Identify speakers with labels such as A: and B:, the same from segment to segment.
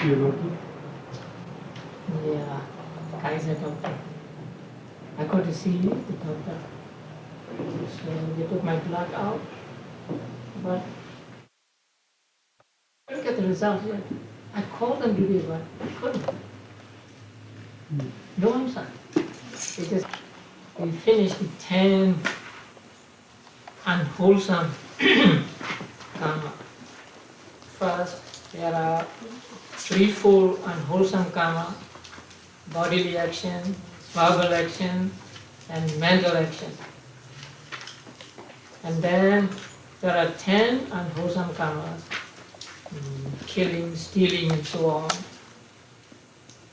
A: see a doctor?
B: Yeah, Kaiser doctor. I got to see the doctor. So they took my blood out, but I didn't get the result yet. I called them today, but I couldn't. No answer. Because we finished the 10 unwholesome karma. First, there are threefold unwholesome karma: bodily action, verbal action, and mental action. And then there are 10 unwholesome karmas: killing, stealing, and so on.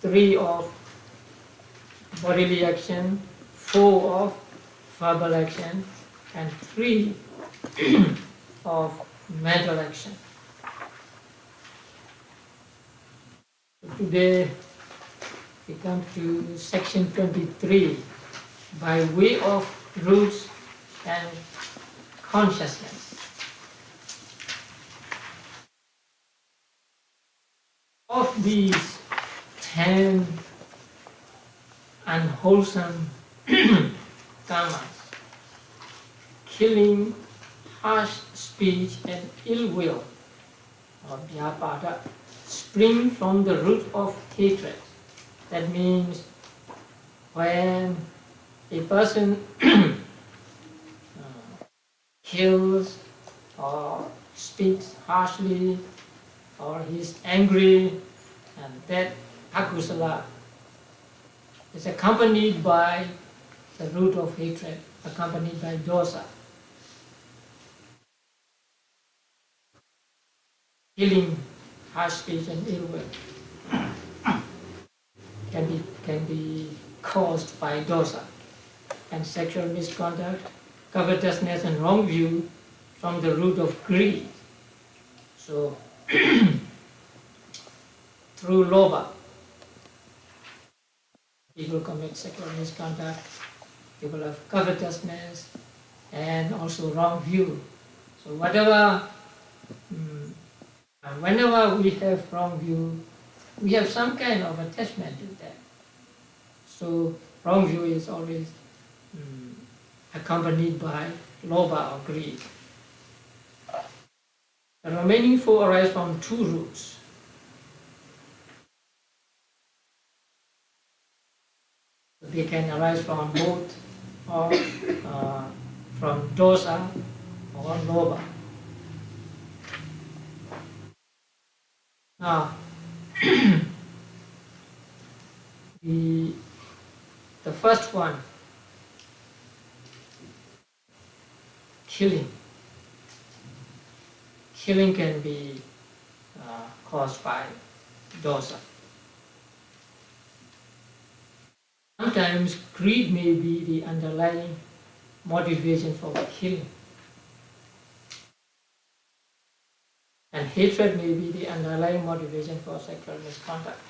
B: 3 of bodily action, 4 of verbal action, and 3 of mental action. Today we come to section 23, by way of roots and consciousness. Of these 10 unwholesome karmas, killing, harsh speech, and ill will, or vyapada, spring from the root of hatred. That means when a person kills or speaks harshly, or he is angry, and that akusala is accompanied by the root of hatred, accompanied by dosa. Killing, harsh speech, and ill will can be caused by dosa, and sexual misconduct, covetousness, and wrong view from the root of greed. So through lobha, people commit sexual misconduct, people have covetousness, and also wrong view. So whenever we have wrong view, we have some kind of attachment to that. So wrong view is always accompanied by lobha or greed. The remaining 4 arise from 2 roots. They can arise from both, or from dosa or lobha. Now, the first one, killing. Killing can be caused by dosa. Sometimes greed may be the underlying motivation for killing, and hatred may be the underlying motivation for sexual misconduct.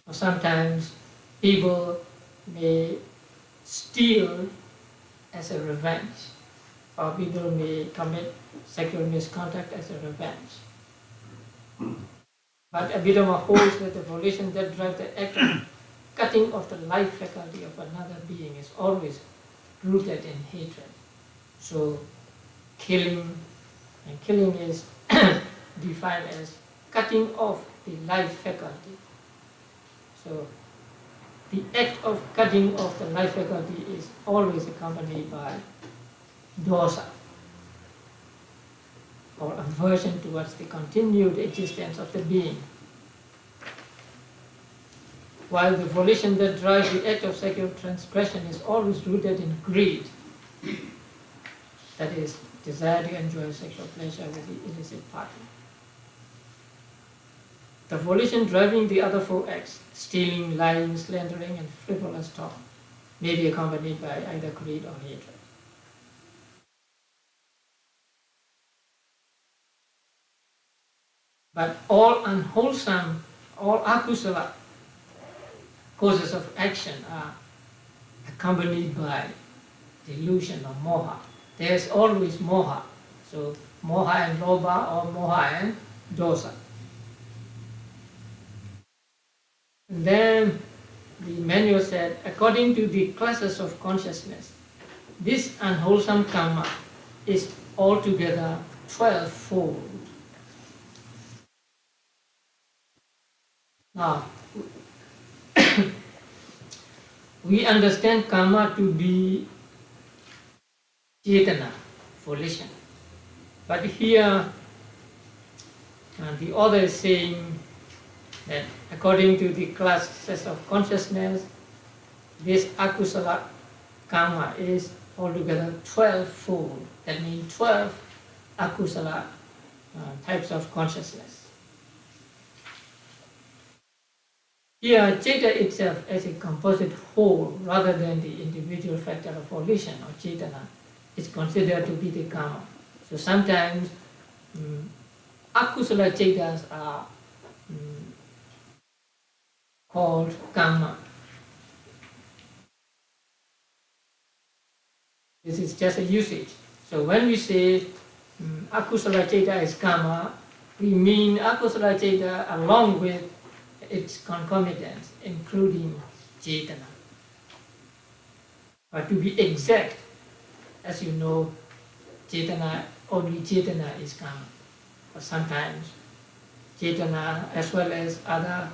B: Or sometimes people may steal as a revenge, or people may commit sexual misconduct as a revenge. But Abhidhamma holds that the volition that drives the act of cutting off the life faculty of another being is always rooted in hatred. So killing is defined as cutting off the life faculty. So the act of cutting off the life faculty is always accompanied by dosa, or aversion towards the continued existence of the being. While the volition that drives the act of sexual transgression is always rooted in greed, that is, desire to enjoy sexual pleasure with the illicit partner. The volition driving the other 4 acts, stealing, lying, slandering, and frivolous talk, may be accompanied by either greed or hatred. But all unwholesome, all akusala causes of action are accompanied by delusion or moha. There is always moha. So moha and lobha, or moha and dosa. And then the manual said, according to the classes of consciousness, this unwholesome karma is altogether 12-fold. Now, we understand karma to be cetana, volition. But here, the author is saying that according to the classes of consciousness, this akusala karma is altogether 12-fold. That means 12 akusala types of consciousness. Here, Cetana itself as a composite whole rather than the individual factor of volition or Cetana is considered to be the karma. So sometimes akusala Cetas are called karma. This is just a usage. So when we say akusala Ceta is karma, we mean akusala Ceta along with its concomitants, including Cetana. But to be exact, as you know, only Cetana is karma. But sometimes Cetana as well as other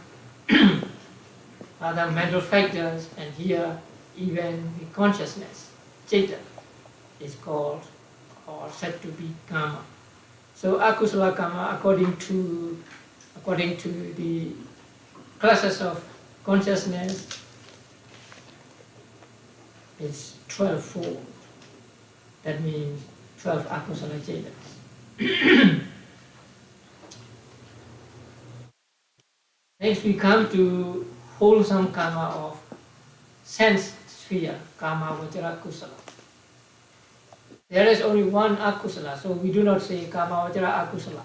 B: other mental factors, and here even the consciousness, Ceta, is called or said to be karma. So akusala karma, according to the classes of consciousness, is 12-fold. That means 12 akusala Cetas. Next we come to wholesome karma of sense sphere, karma vajra kusala. There is only one akusala, so we do not say karma vajra akusala,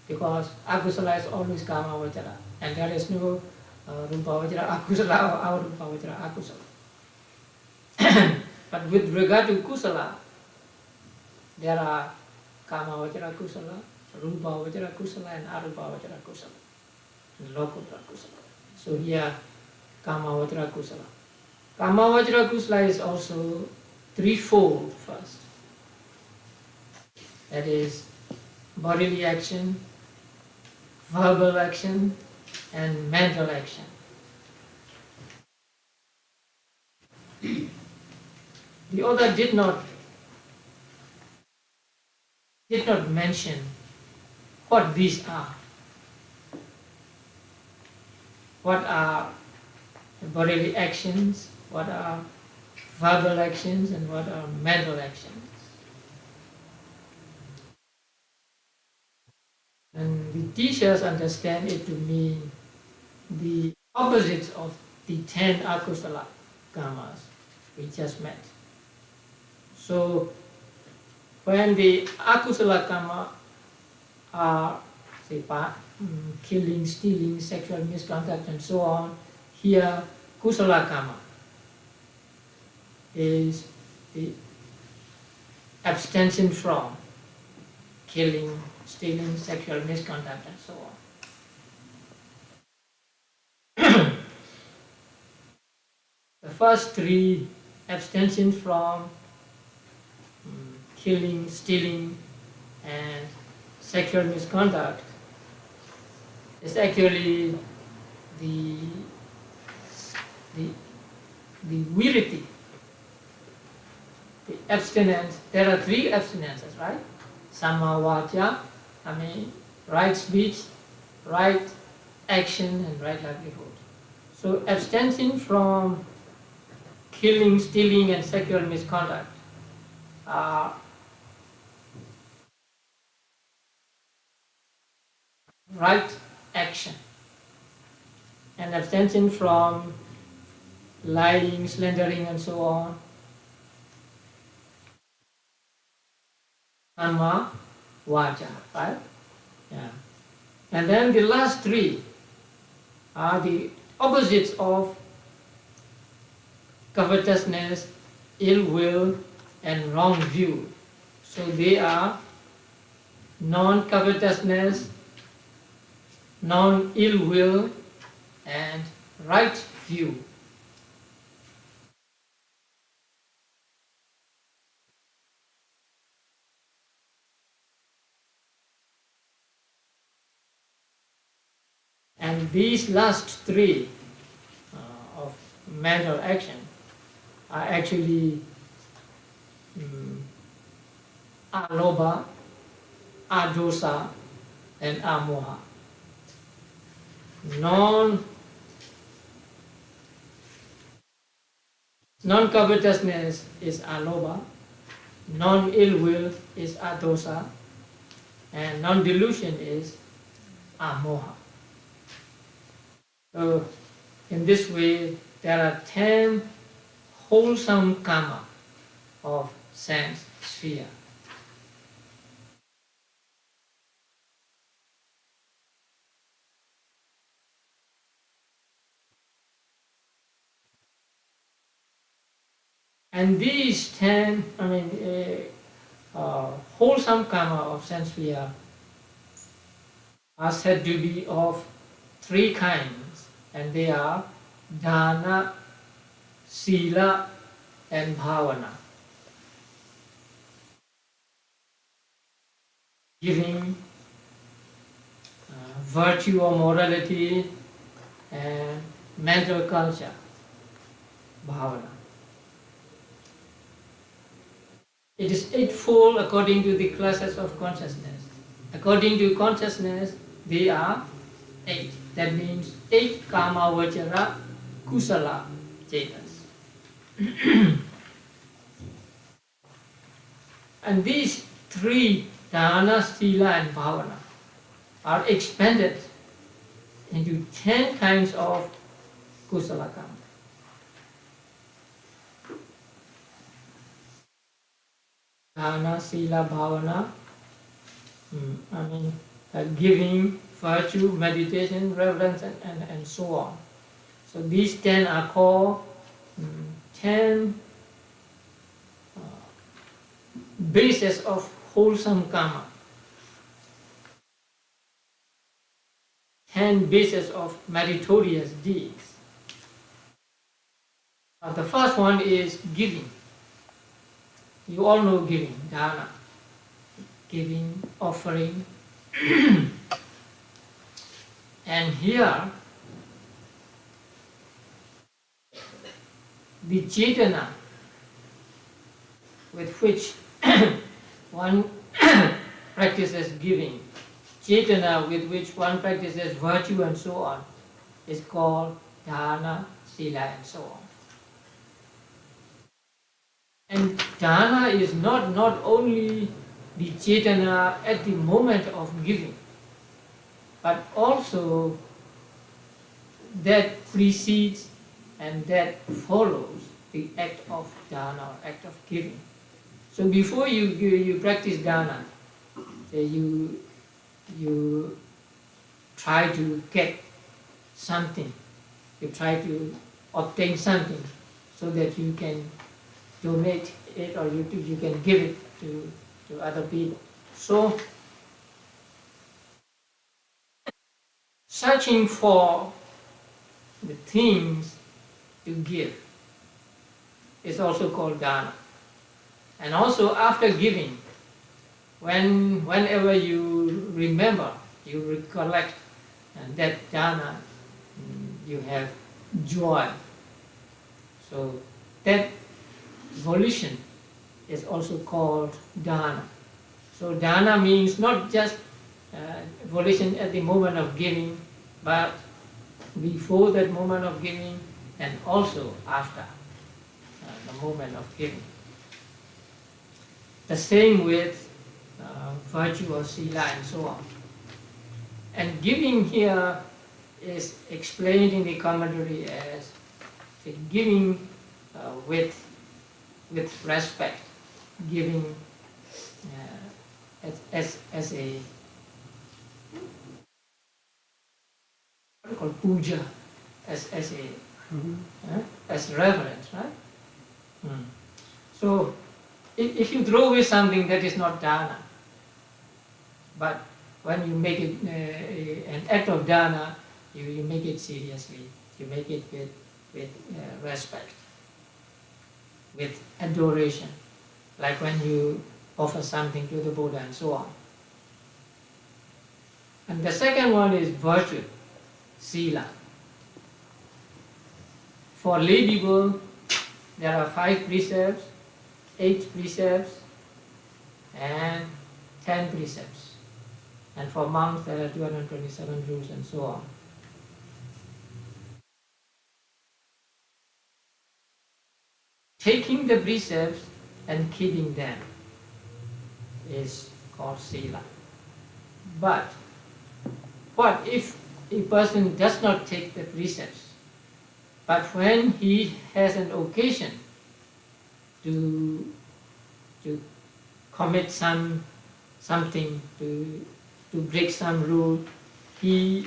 B: because akusala is always karma vajra, and there is no rupa vajra akusala or arupa vajra akusala. But with regard to kusala, there are karma vajra kusala, rupa vajra kusala, and arupa vajra kusala, and lokutra kusala. So here, karma vajra kusala. Karma vajra kusala is also threefold first. That is bodily action, verbal action, and mental action. The author did not mention what these are. What are bodily actions, what are verbal actions, and what are mental actions. And the teachers understand it to mean the opposites of the 10 akusala karmas we just met. So when the akusala karma are, say, killing, stealing, sexual misconduct, and so on, here kusala karma is the abstention from killing, stealing, sexual misconduct, and so on. The first three, abstention from killing, stealing, and sexual misconduct, is actually the viriti, the abstinence. There are three abstinences, right? Samma vācya, right speech, right action, and right livelihood. So abstention from killing, stealing, and sexual misconduct are right action, and abstention from lying, slandering, and so on, Samma vācya, right? Yeah. And then the last three are the opposites of covetousness, ill will, and wrong view. So they are non-covetousness, non-ill will, and right view. And these last three of mental action are actually alobha, adosa, and amoha. Non-covetousness is alobha, non-ill will is adosa, and non-delusion is amoha. So in this way, there are 10 wholesome karma of sense sphere. And these 10, wholesome karma of sense sphere are said to be of three kinds, and they are dana, sila, and bhavana. Giving, virtue or morality, and mental culture, bhavana. It is eightfold according to the classes of consciousness. According to consciousness, they are 8. That means 8 karma vajara kusala cetas. And these 3, dana, sila, and bhavana, are expanded into 10 kinds of kusala karma. Dana, sila, bhavana, giving, virtue, meditation, reverence, and so on. So these 10 are called 10 bases of wholesome karma, 10 bases of meritorious deeds. The first one is giving. You all know giving, dana, giving, offering. And here, the cetana with which one practices giving, cetana with which one practices virtue and so on, is called dana, sila, and so on. And dana is not only the cetana at the moment of giving, but also that precedes and that follows the act of dana or act of giving. So before you practice dana, you try to get something, you try to obtain something so that you can donate it or you can give it to other people. So searching for the things to give is also called dana. And also after giving, whenever you remember, you recollect that dana, you have joy. So that volition is also called dana. So dana means not just volition at the moment of giving, but before that moment of giving and also after the moment of giving. The same with virtue or sila and so on. And giving here is explained in the commentary as giving with respect, giving as a what we call puja, as reverence, right? So if you throw away something, that is not dana. But when you make it an act of dana, You make it seriously. You make it with respect, with adoration, like when you offer something to the Buddha and so on. And the second one is virtue, Sīla. For lay people, there are 5 precepts, 8 precepts, and 10 precepts. And for monks, there are 227 rules and so on. Taking the precepts and keeping them is called Sīla. But what if a person does not take the precepts, but when he has an occasion to commit something, to break some rule, he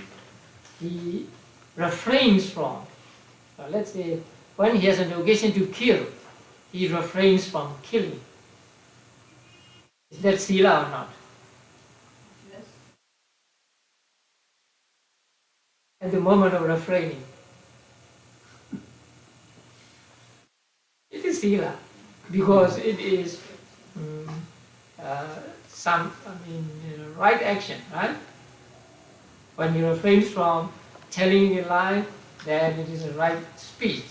B: refrains from, let's say, when he has an occasion to kill, he refrains from killing. Is that Sīla or not?
A: Yes.
B: At the moment of refraining, it is Sīla, because it is right action, right? When you refrain from telling a lie, then it is a right speech.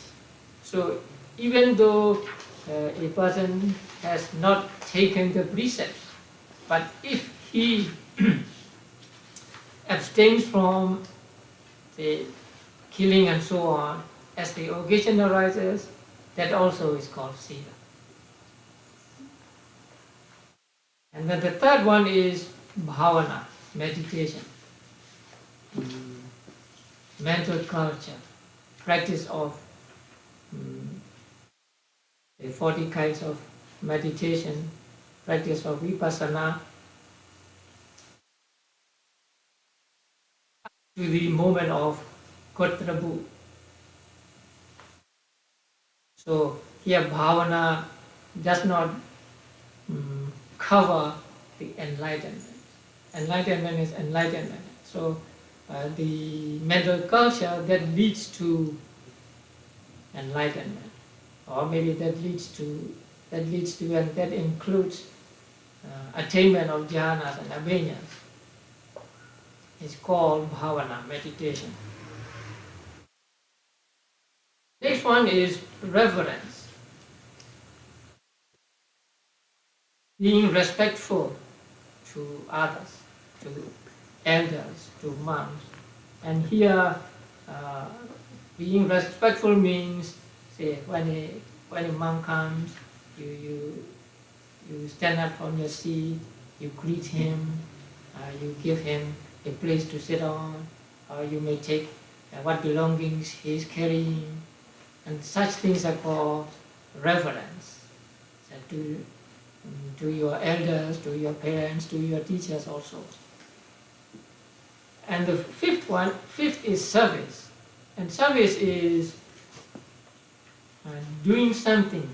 B: So even though a person has not taken the precepts, but if he abstains from the killing and so on, as the occasion arises, that also is called Sīla. And then the third one is bhavana, meditation, mental culture, practice of the 40 kinds of meditation, practice of vipassana, to the moment of kotrabu. So here bhavana does not cover the enlightenment. Enlightenment is enlightenment. So the mental culture that leads to enlightenment, or maybe that includes attainment of jhanas and abhinyas, is called bhavana, meditation. Next one is reverence. Being respectful to others, to elders, to monks. And here, being respectful means, say, when a monk comes, you stand up from your seat, you greet him, you give him a place to sit on, or you may take what belongings he is carrying, and such things are called reverence. So to your elders, to your parents, to your teachers also. And the fifth is service. And service is doing something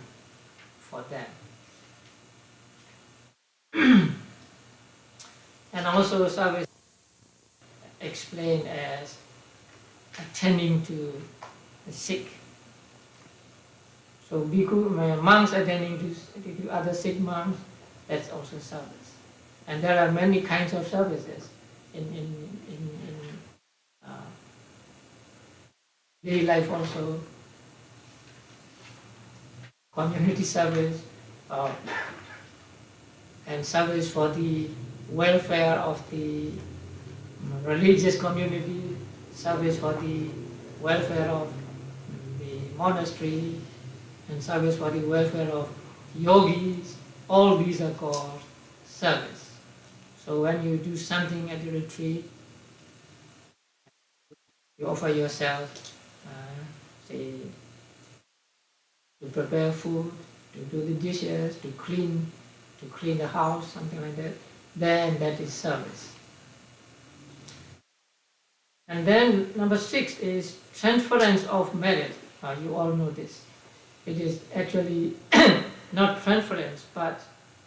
B: for them. And also service explained as attending to the sick. So monks attending to other sick monks, that's also service. And there are many kinds of services in daily life also. Community service, and service for the welfare of the religious community, service for the welfare of the monastery, and service for the welfare of yogis. All these are called service. So when you do something at the retreat, you offer yourself, say, to prepare food, to do the dishes, to clean the house, something like that, then that is service. And then number 6 is transference of merit. You all know this. It is actually not transference, but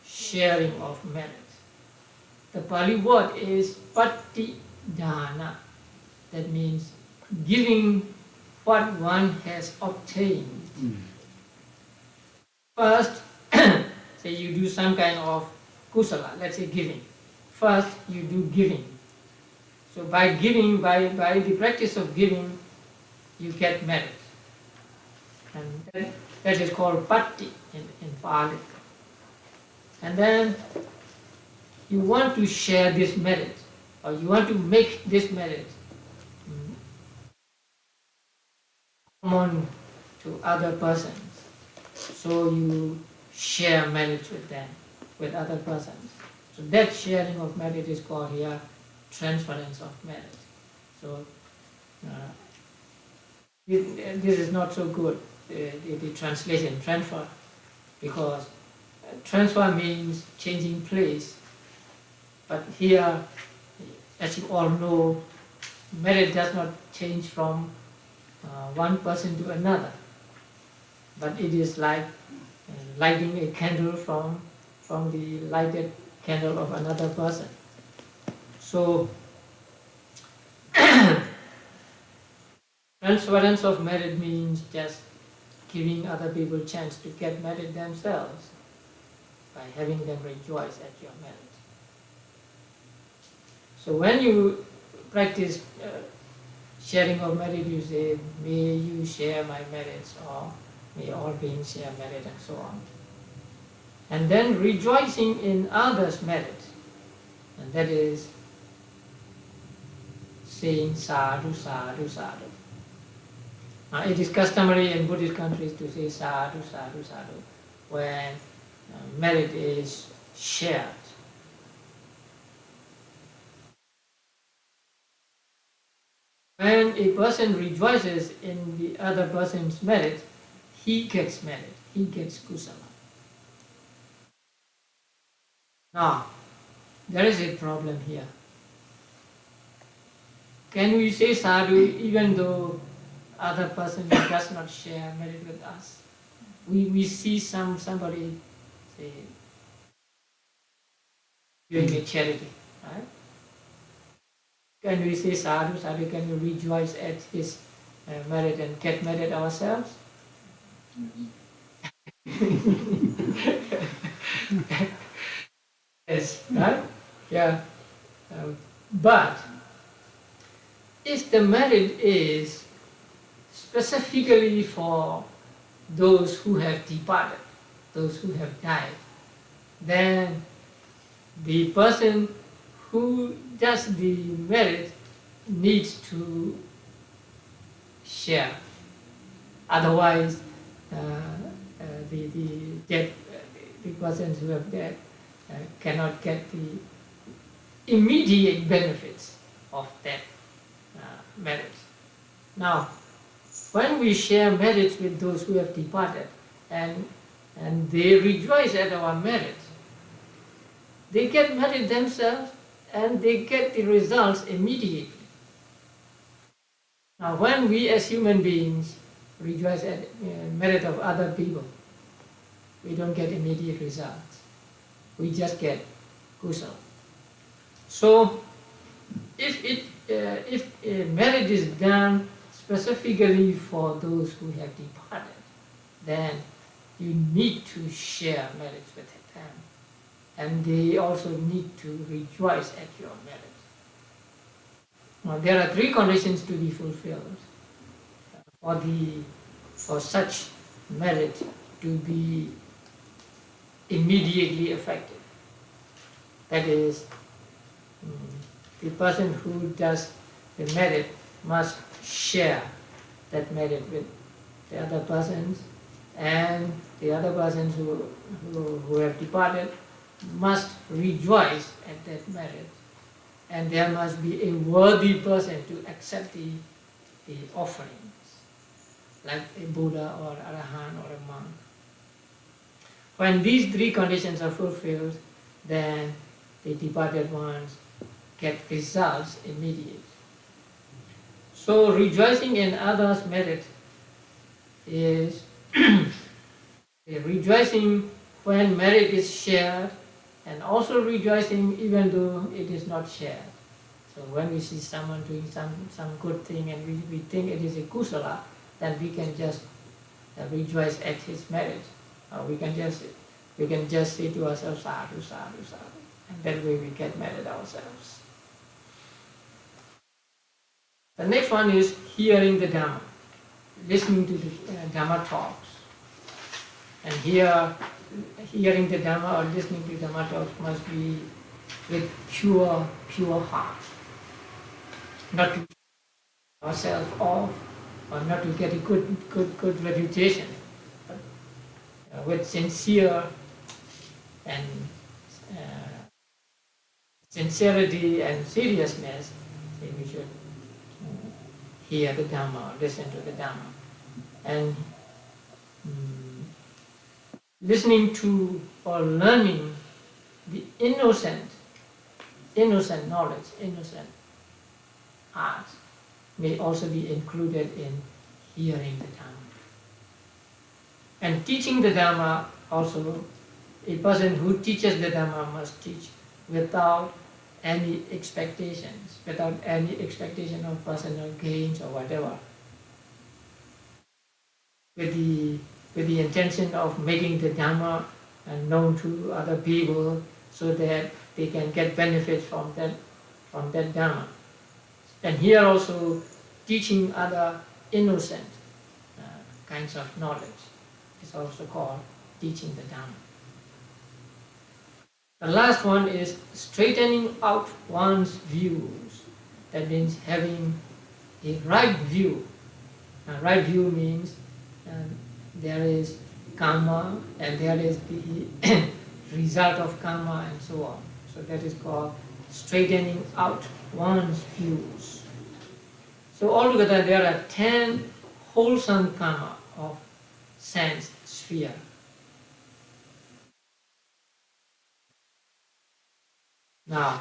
B: sharing of merit. The Pali word is patidana. That means giving what one has obtained. First, say you do some kind of kusala, let's say giving. First, you do giving. So by giving, by the practice of giving, you get merit. And that is called patti in Pali. And then you want to share this merit, or you want to make this merit common to other persons. So you share merit with them, with other persons. So that sharing of merit is called here transference of merit. So this is not so good, the translation, transfer, because transfer means changing place. But here, as you all know, merit does not change from one person to another. But it is like lighting a candle from the lighted candle of another person. So, transference of merit means just giving other people a chance to get merit themselves by having them rejoice at your merit. So when you practice sharing of merit, you say, may you share my merits, or may all beings share merit, and so on. And then rejoicing in others' merit, and that is saying sadhu, sadhu, sadhu. Now it is customary in Buddhist countries to say sadhu, sadhu, sadhu when merit is shared. When a person rejoices in the other person's merit, he gets merit, he gets kusala. Now, there is a problem here. Can we say sadhu even though other person does not share merit with us? We see somebody say doing a charity, right? Can we say sadhu, sadhu, can we rejoice at his merit and get merit ourselves? Yes, right? Yeah. But if the merit is specifically for those who have departed, those who have died, then the person who does the merit needs to share. Otherwise, the persons who have died cannot get the immediate benefits of that merit. Now, when we share merits with those who have departed, and they rejoice at our merit, they get merit themselves and they get the results immediately. Now, when we as human beings rejoice at merit of other people, we don't get immediate results. We just get kusala. So, if merit is done specifically for those who have departed, then you need to share merits with them, and they also need to rejoice at your merit. Now, there are three conditions to be fulfilled for such merit to be immediately effective. That is, the person who does the merit must share that merit with the other persons, and the other persons who have departed must rejoice at that merit, and there must be a worthy person to accept the offerings, like a Buddha or Arahant or a monk. When these three conditions are fulfilled, then the departed ones get results immediately. So rejoicing in others' merit is rejoicing when merit is shared, and also rejoicing even though it is not shared. So when we see someone doing some good thing and we think it is a kusala, then we can just rejoice at his merit. We can just say to ourselves, sadhu, sadhu, sadhu. And that way we get merit ourselves. The next one is hearing the Dhamma, listening to the Dhamma talks. And hearing the Dhamma or listening to Dhamma talks must be with pure heart. Not to ourselves off or not to get a good reputation, but with sincere and sincerity and seriousness, we should hear the Dhamma, listen to the Dhamma. And listening to or learning the innocent knowledge, innocent art may also be included in hearing the Dhamma. And teaching the Dhamma also, a person who teaches the Dhamma must teach without any expectations, without any expectation of personal gains or whatever, with the intention of making the Dhamma known to other people so that they can get benefits from that Dhamma. And here also teaching other innocent kinds of knowledge is also called teaching the Dhamma. The last one is straightening out one's views. That means having a right view. A right view means there is karma and there is the result of karma and so on. So that is called straightening out one's views. So altogether there are 10 wholesome karma of sense sphere. Now,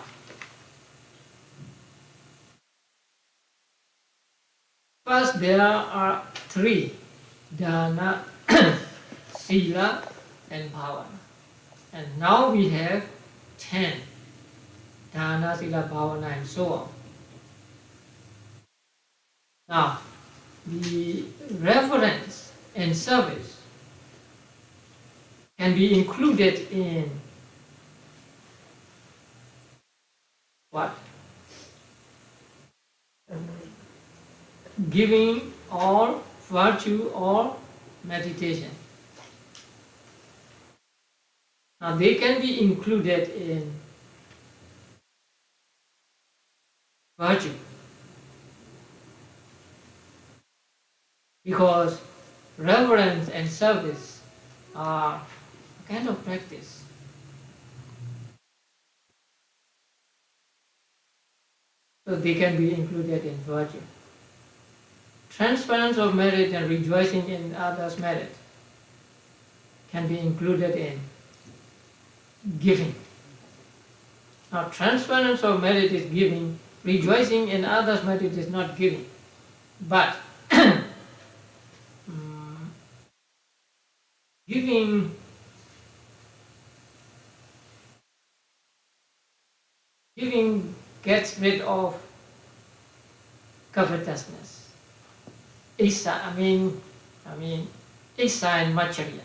B: first there are 3, dana, sila and bhavana. And now we have 10, dana, sila, bhavana and so on. Now, the reverence and service can be included in what? Giving or virtue or meditation. Now they can be included in virtue because reverence and service are a kind of practice. So they can be included in virtue. Transference of merit and rejoicing in others' merit can be included in giving. Now, transference of merit is giving, rejoicing in others' merit is not giving. But giving gets rid of covetousness. Isa, I mean, Isa and Macharya.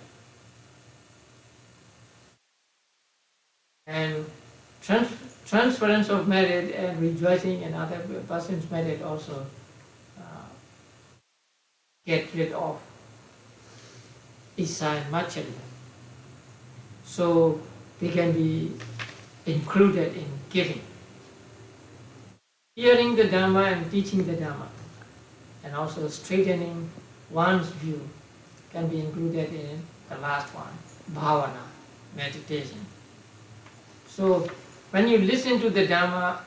B: And transference of merit and rejoicing in other person's merit also get rid of Isa and Macharya. So they can be included in giving. Hearing the Dhamma and teaching the Dhamma, and also straightening one's view can be included in the last one, bhavana, meditation. So when you listen to the Dhamma,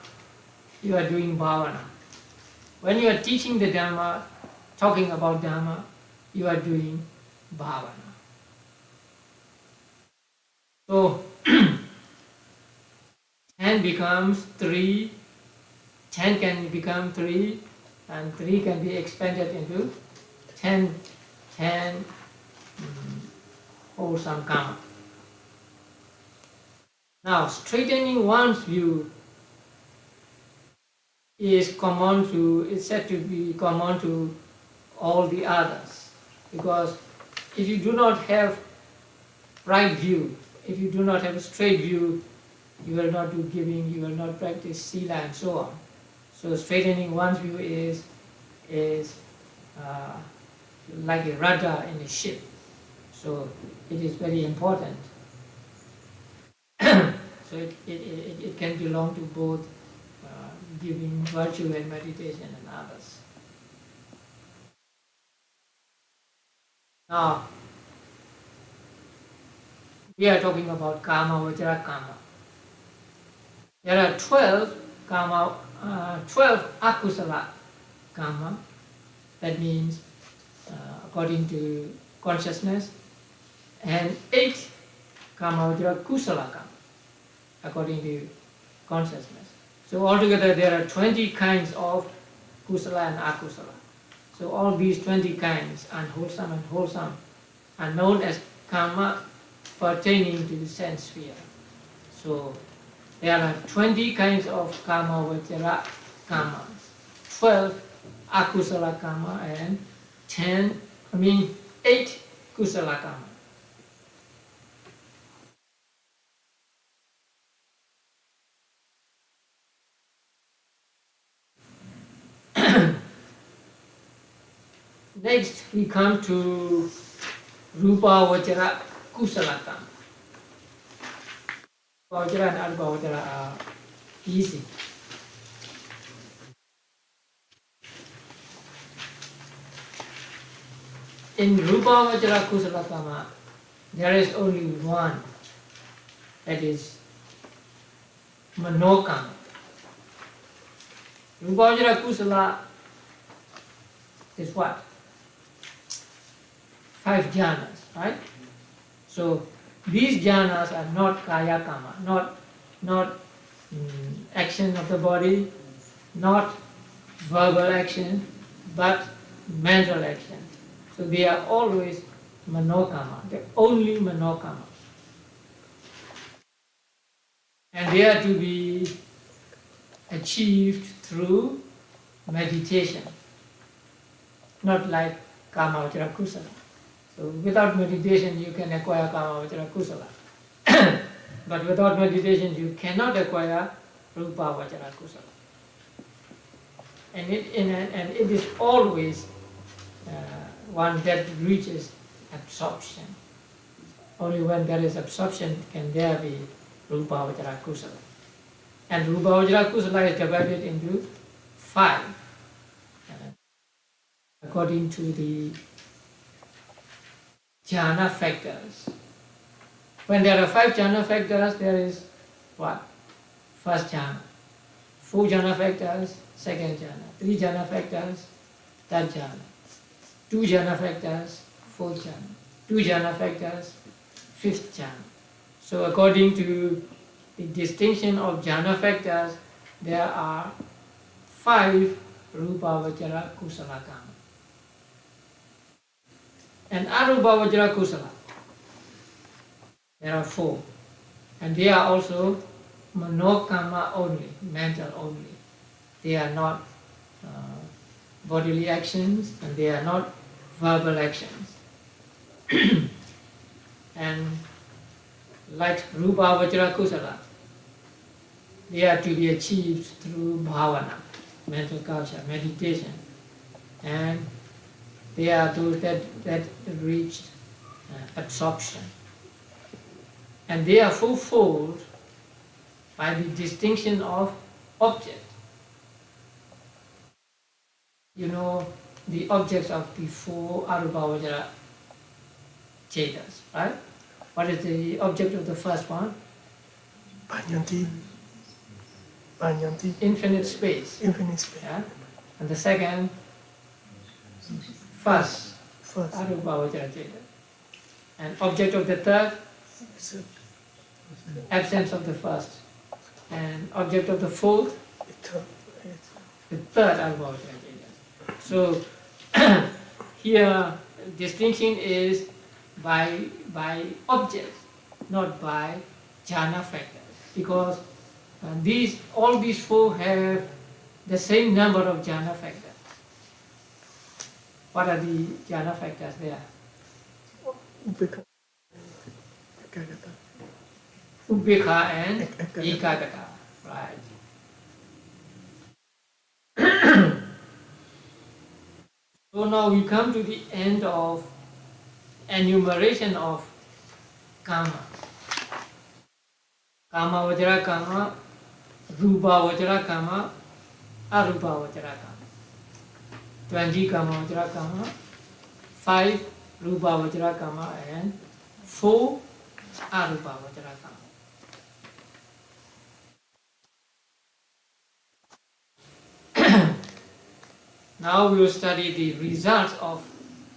B: you are doing bhavana. When you are teaching the Dhamma, talking about Dhamma, you are doing bhavana. So 10 becomes 3, 10 can become 3, and 3 can be expanded into 10 wholesome karma. Now, straightening one's view is common to, it's said to be common to all the others. Because if you do not have right view, if you do not have a straight view, you will not do giving, you will not practice sila and so on. So straightening one's view is like a rudder in a ship. So it is very important. So it can belong to both giving, virtue and meditation and others. Now, we are talking about karma, vajra karma. There are 12 karma, 12 akusala karma. That means, according to consciousness, and 8 karma vajra kusala karma, according to consciousness. So altogether there are 20 kinds of kusala and akusala. So all these 20 kinds, unwholesome and wholesome, are known as karma pertaining to the sense sphere. So there are 20 kinds of karma vajra karmas, 12 akusala karma and 8 kusala karma. Next we come to rupa vajra kusala karma. Vajra and arupa vajra are easy. In rupa vajra kusala karma, there is only one, that is manokama. Rupa vajra kusala is what? 5 jhanas, right? So these jhanas are not kaya karma, not action of the body, not verbal action, but mental action. So they are always manokama, they're only manokama. And they are to be achieved through meditation, not like kama vajra kusala. So without meditation you can acquire kama vajra kusala. But without meditation you cannot acquire rupa vajra kusala. And it is always one that reaches absorption. Only when there is absorption can there be rupa vajra kusala. And rupa vajra kusala is divided into 5 according to the jhana factors. When there are 5 jhana factors, there is what? First jhana. 4 jhana factors, second jhana. 3 jhana factors, third jhana. 2 jhana factors, fourth jhana. 2 jhana factors, fifth jhana. So according to the distinction of jhana factors, there are 5 rupa vajra kusala karma. And arupa vajra kusala, there are 4. And they are also manokama only, mental only. They are not bodily actions and they are not verbal actions. And like rupa vajra kusala, they are to be achieved through bhavana, mental culture, meditation. And they are those that reached absorption. And they are fulfilled by the distinction of object. You know the objects of the 4 arupa vajra chetas, right? What is the object of the first one?
A: Panyanti.
B: Infinite space.
A: Infinite space.
B: Yeah? And the second, first arupa vajra cheta. And object of the third, absence of the first. And object of the fourth, the third arupa vajra cheta. So here distinction is by objects, not by jhana factors, because all these 4 have the same number of jhana factors. What are the jhana factors there?
A: อุเบกขาเอกกตา
B: Upekha and
A: Ekagata.
B: ekagata. Right. So now we come to the end of enumeration of karma. Kama vajra kama, rupa vajra kama, arupa vajra kama. 20 kama vajra kama, 5 rupa vajra kama and 4 arupa vajra kama. Now we will study the results of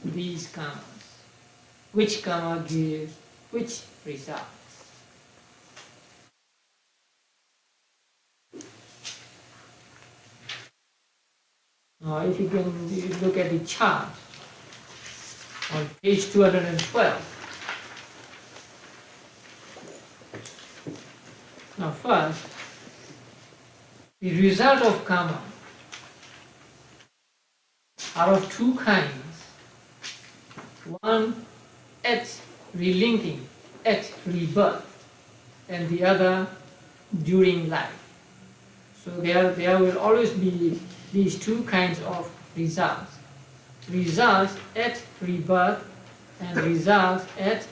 B: these karmas. Which karma gives which result? Now if you can look at the chart on page 212. Now first, the result of karma are of two kinds. One at relinking, at rebirth, and the other during life. So there will always be these two kinds of results. Results at rebirth and results at,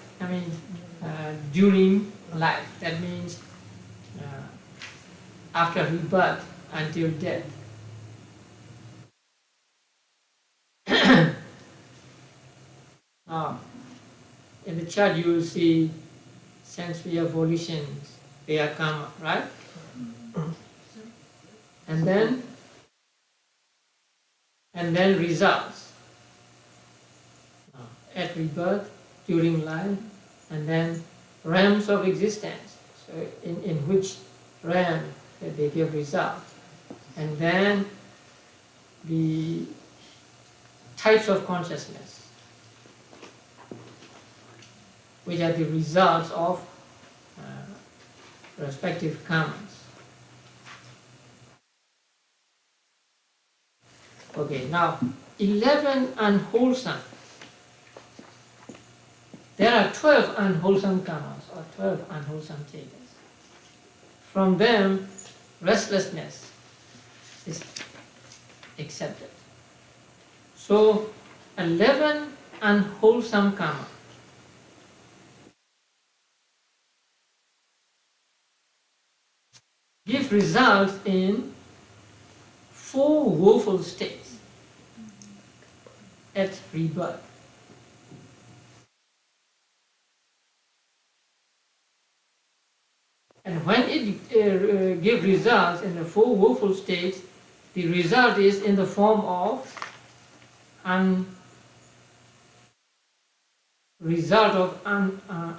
B: during life. That means after rebirth until death. Now, in the chart you will see sense-sphere volitions, they are karma, right? And then results. At rebirth, during life, and then realms of existence. So in which realm they give results. And then the types of consciousness, which are the results of respective karmas. Okay, now 11 unwholesome. There are 12 unwholesome karmas or 12 unwholesome chetas. From them, restlessness is accepted. So 11 unwholesome karma give results in 4 woeful states at rebirth. And when it gives results in the 4 woeful states, the result is in the form of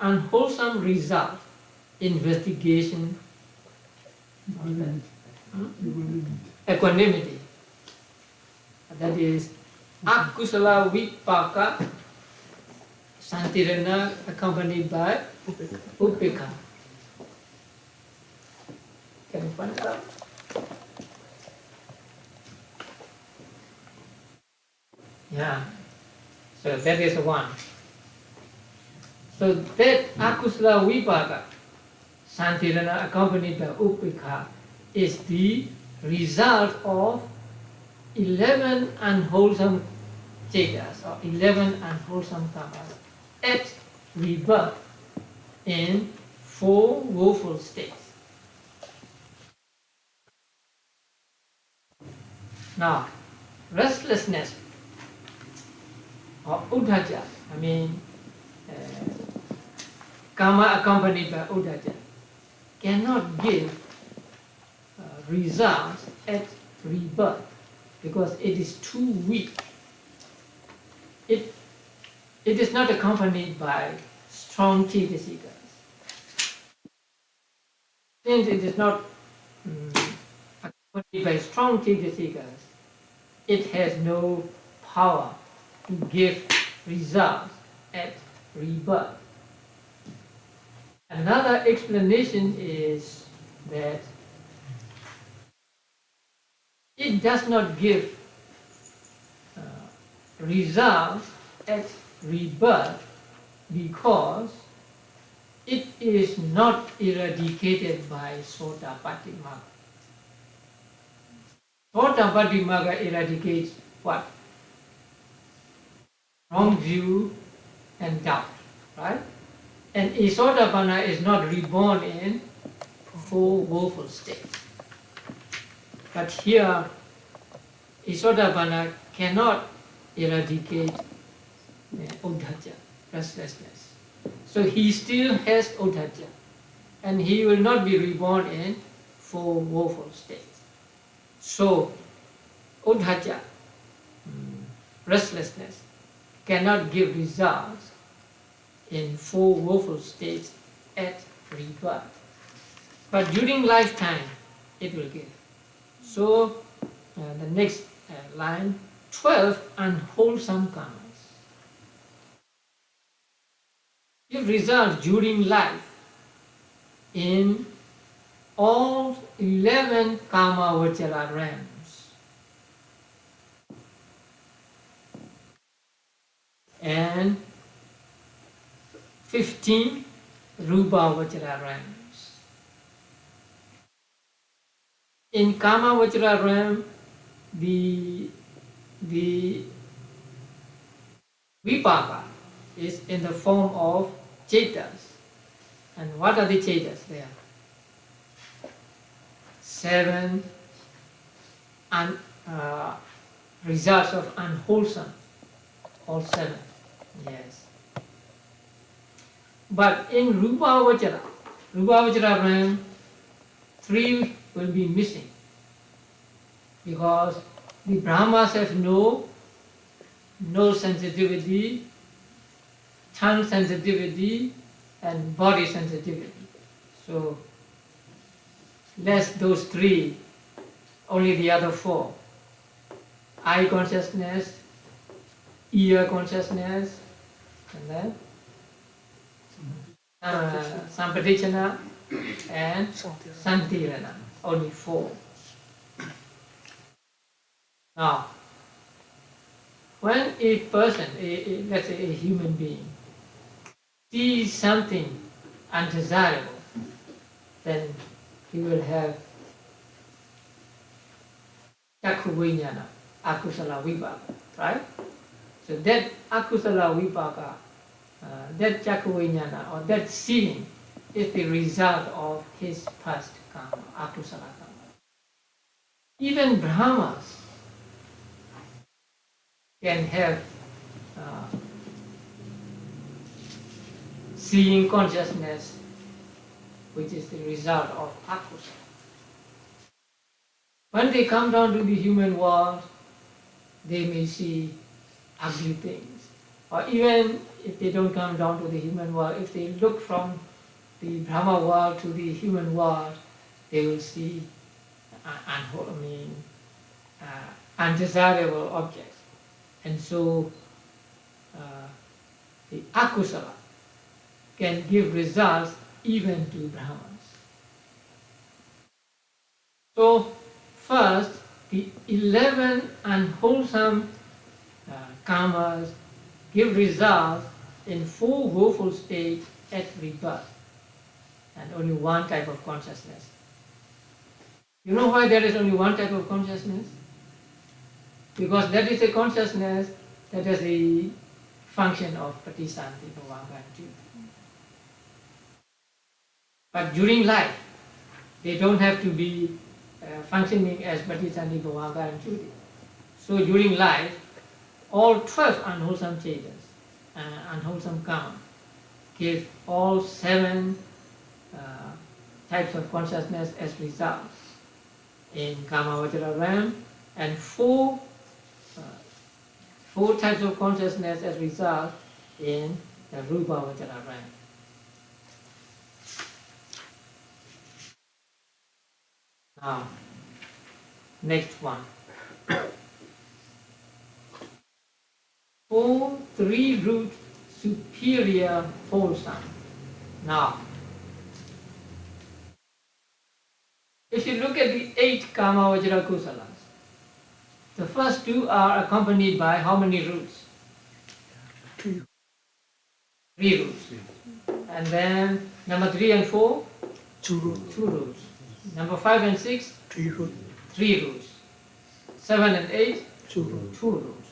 B: unwholesome result, investigation, equanimity. That is akusala vipaka santirana accompanied by upekha. Can you find it out? Yeah. So that is one. So that akusala vipaka santirana accompanied by upekha is the result of 11 unwholesome chetas or 11 unwholesome karmas at rebirth in 4 woeful states. Now, restlessness or uddhacca, karma accompanied by uddhacca, cannot give results at rebirth because it is too weak. It is not accompanied by strong cetasikas. Since it is not accompanied by strong cetasikas, it has no power to give results at rebirth. Another explanation is that it does not give results at rebirth because it is not eradicated by Sotapatti Magga. Sotapatti Magga eradicates what? Wrong view and doubt, right? And a Sotapanna is not reborn in four woeful states. But here, a Sotapanna cannot eradicate Uddhacca, restlessness. So he still has Uddhacca, and he will not be reborn in four woeful states. So, Uddhacca, restlessness, cannot give results in four woeful states at rebirth. But during lifetime, it will give. So, the next line, 12 unwholesome karmas give results during life in all 11 karma vajra realms and 15 rupa vajra realms. In karma vajra realm, the vipaka is in the form of chetas. And what are the chetas there? 7 results of unwholesome, all 7, yes. But in Rupa Vajra realm, 3 will be missing because the Brahmas have no sensitivity, tongue sensitivity, and body sensitivity. So, less those 3, only the other 4. Eye consciousness, ear consciousness, and then Sampadichana and Santirana, only 4. Now, when a person, let's say a human being, sees something undesirable, then he will have Chakku Vijnana, Akusala Vipaka, right? So that Akusala Vipaka, that Chakku Vijnana, or that seeing, is the result of his past karma, Akusala karma. Even Brahmas can have seeing consciousness, which is the result of akusala. When they come down to the human world, they may see ugly things. Or even if they don't come down to the human world, if they look from the Brahma world to the human world, they will see undesirable objects. And so the akusala can give results even to Brahmans. So first, the 11 unwholesome karmas give results in 4 woeful states at rebirth, and only 1 type of consciousness. You know why there is only 1 type of consciousness? Because that is a consciousness that has the function of Patisanti, Bhavanga, and Jyoti. But during life, they don't have to be functioning as Patisanti, Bhavanga, and Jyoti. So during life, all 12 unwholesome chetas, unwholesome karma, give all 7 types of consciousness as results in Kama Vajra realm, and 4 types of consciousness as result in the Rupa Vajra realm. Now, next one. 4 3-root superior wholesome. Now, if you look at the 8 Kama Vajra Kusalas, The first two are accompanied by how many roots?
A: 3.
B: 3 roots. And then number 3 and 4?
A: 2 roots.
B: 2 roots. Number 5 and 6?
A: 3 roots.
B: 3 roots. 7 and 8?
A: 2 roots.
B: 2 roots.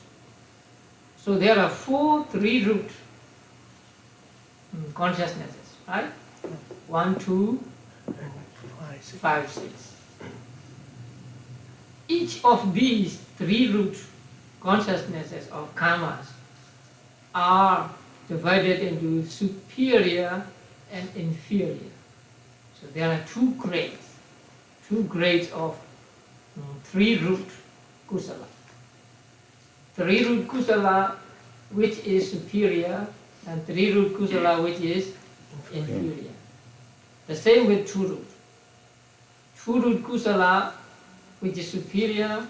B: So there are 4 3-root consciousnesses, right? 1, 2,
A: And 5, 6.
B: 5, 6. Each of these 3-root consciousnesses of karmas are divided into superior and inferior. So there are 2 grades of 3-root kusala. 3-root kusala which is superior and 3-root kusala which is inferior. The same with 2-root. 2-root kusala which is superior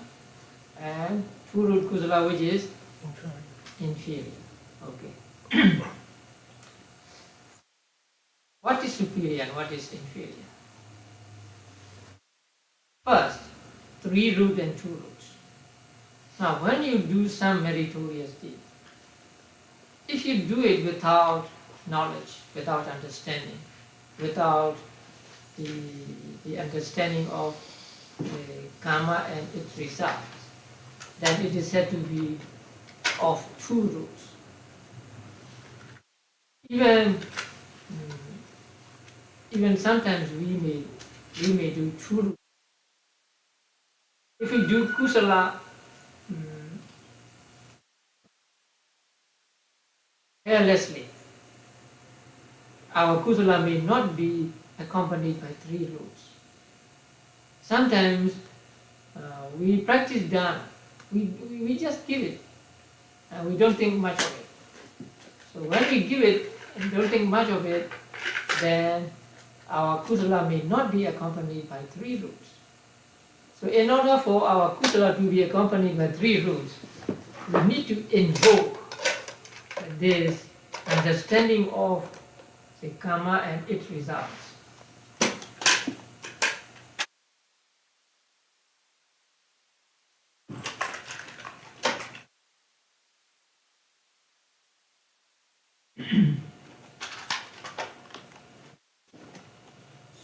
B: and 2-root kusala which is inferior. Okay. What is superior and what is inferior? First, 3-root and 2 roots. Now, when you do some meritorious deed, if you do it without knowledge, without understanding, without the understanding of the karma and its results, then it is said to be of 2 roots. Even sometimes we may do 2 roots. If we do kusala carelessly, our kusala may not be accompanied by 3 roots. Sometimes we practice dharma, we just give it, and we don't think much of it. So when we give it and don't think much of it, then our kusala may not be accompanied by 3 roots. So in order for our kusala to be accompanied by 3 roots, we need to invoke this understanding of the karma and its results.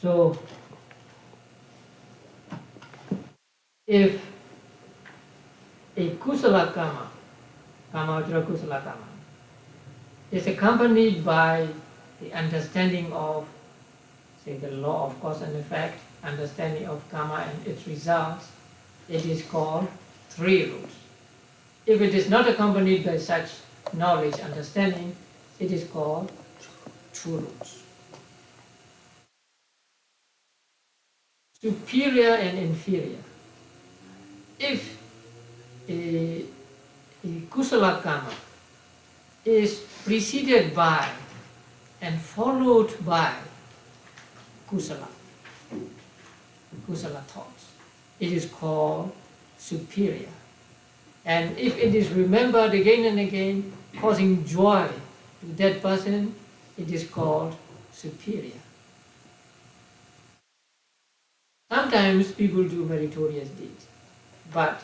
B: So, if a kusala karma, karma kusala karma, is accompanied by the understanding of, say, the law of cause and effect, understanding of karma and its results, it is called 3 roots. If it is not accompanied by such knowledge, understanding, it is called 2 roots. Superior and inferior. If a kusala karma is preceded by and followed by kusala thoughts, it is called superior. And if it is remembered again and again, causing joy to that person, it is called superior. Sometimes people do meritorious deeds, but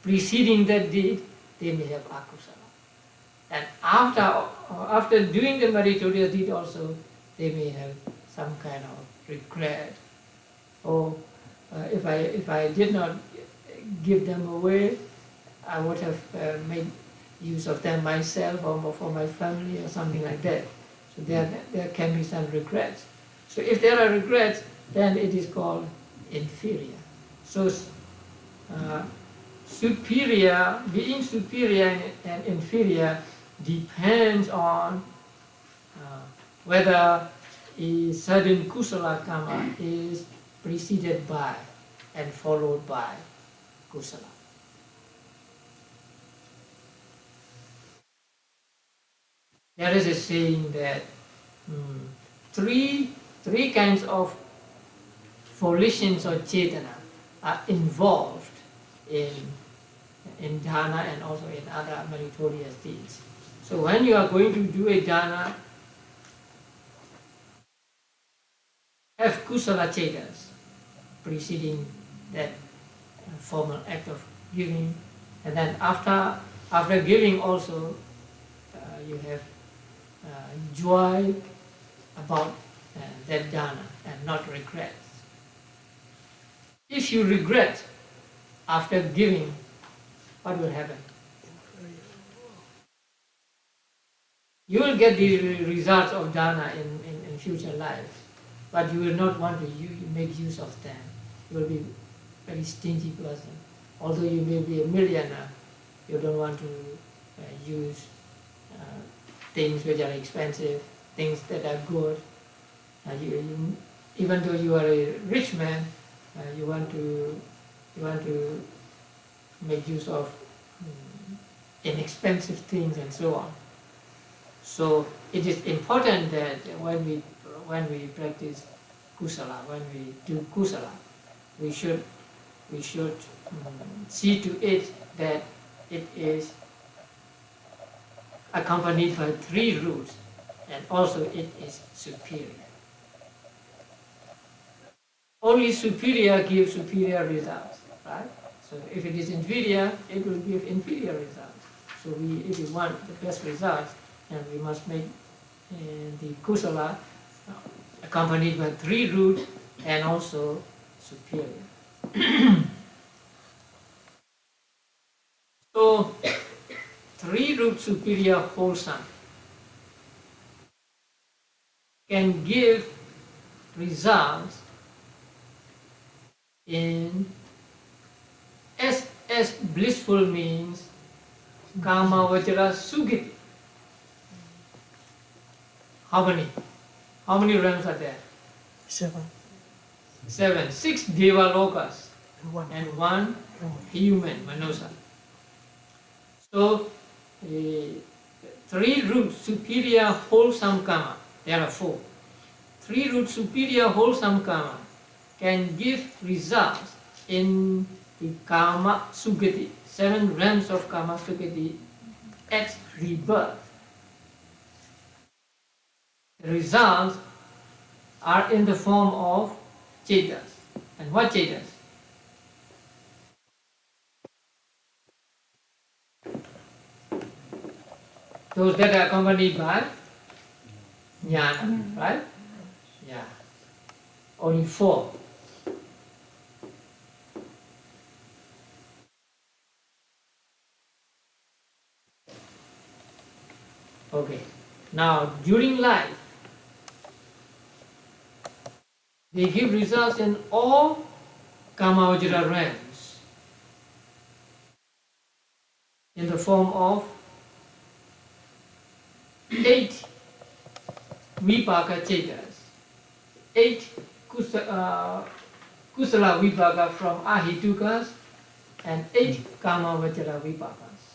B: preceding that deed, they may have akusala. And after doing the meritorious deed also, they may have some kind of regret. Or if I did not give them away, I would have made use of them myself or for my family or something like that. So there can be some regrets. So if there are regrets, then it is called inferior. So superior, being superior and inferior depends on whether a certain kusala karma is preceded by and followed by kusala. There is a saying that three kinds of volitions or cetana are involved in dana and also in other meritorious deeds. So when you are going to do a dana, have kusala chetanas preceding that formal act of giving, and then after giving also you have joy about that dana and not regrets. If you regret after giving, what will happen? You will get the results of dana in future lives, but you will not want to make use of them. You will be a very stingy person. Although you may be a millionaire, you don't want to use things which are expensive, things that are good. Even though you are a rich man, you want to make use of inexpensive things and so on. So it is important that when we practice kusala, when we do kusala, we should see to it that it is accompanied by 3 roots, and also it is superior. Only superior gives superior results, right? So if it is inferior, it will give inferior results. So if we want the best results, then we must make the kusala accompanied by 3 roots and also superior. So 3 root superior wholesome can give results in as blissful means kama vajra sugiti. How many realms are there?
A: 7.
B: 7. 6 deva lokas and 1 human manusa. So 3 root superior wholesome karma, there are 4. 3 root superior wholesome karma can give results in the karma sugati, 7 realms of karma sugati at rebirth. The results are in the form of chetas. And what chetas? Those that are accompanied by jnana, right? Yeah. Only 4. Okay. Now, during life, they give results in all Kamavajra realms in the form of 8 vipaka chetas, 8 kusala vipaka from ahitukas, and 8 Kamavajra vipakas.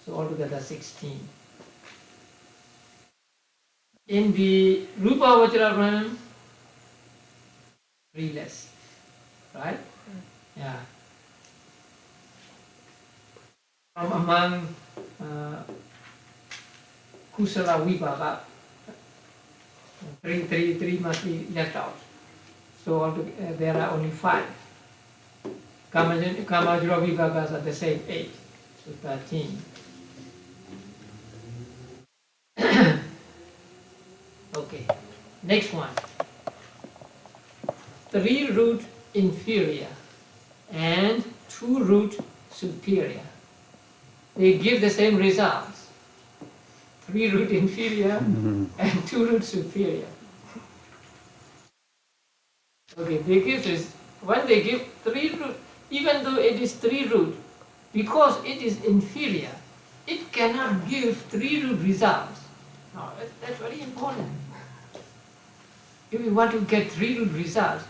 B: So altogether 16. In the Rupa Vajra realm, 3 less, right? Yeah. From among Kusala Vipaka, 3 must be left out. So there are only 5. Kamajra Vipakas are the same 8, so 13. Okay, next one. 3 root inferior and 2 root superior. They give the same results. 3 root inferior and 2 root superior. Okay, they give this. When they give 3 root, even though it is 3 root, because it is inferior, it cannot give 3 root results. Now, that's very important. If we want to get 3 root results,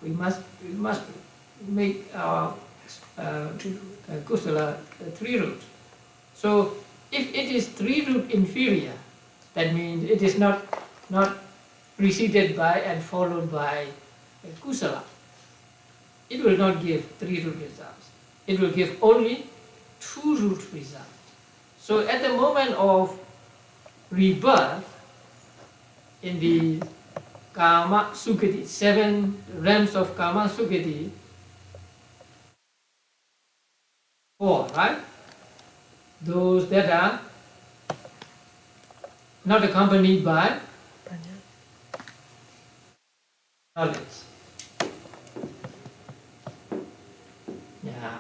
B: we must make kusala 3 root. So if it is 3 root inferior, that means it is not preceded by and followed by kusala. It will not give 3 root results. It will give only 2 root results. So at the moment of rebirth in the Kama Sukati, 7 realms of Kama Sukati, 4, right? Those that are not accompanied by knowledge. Yeah.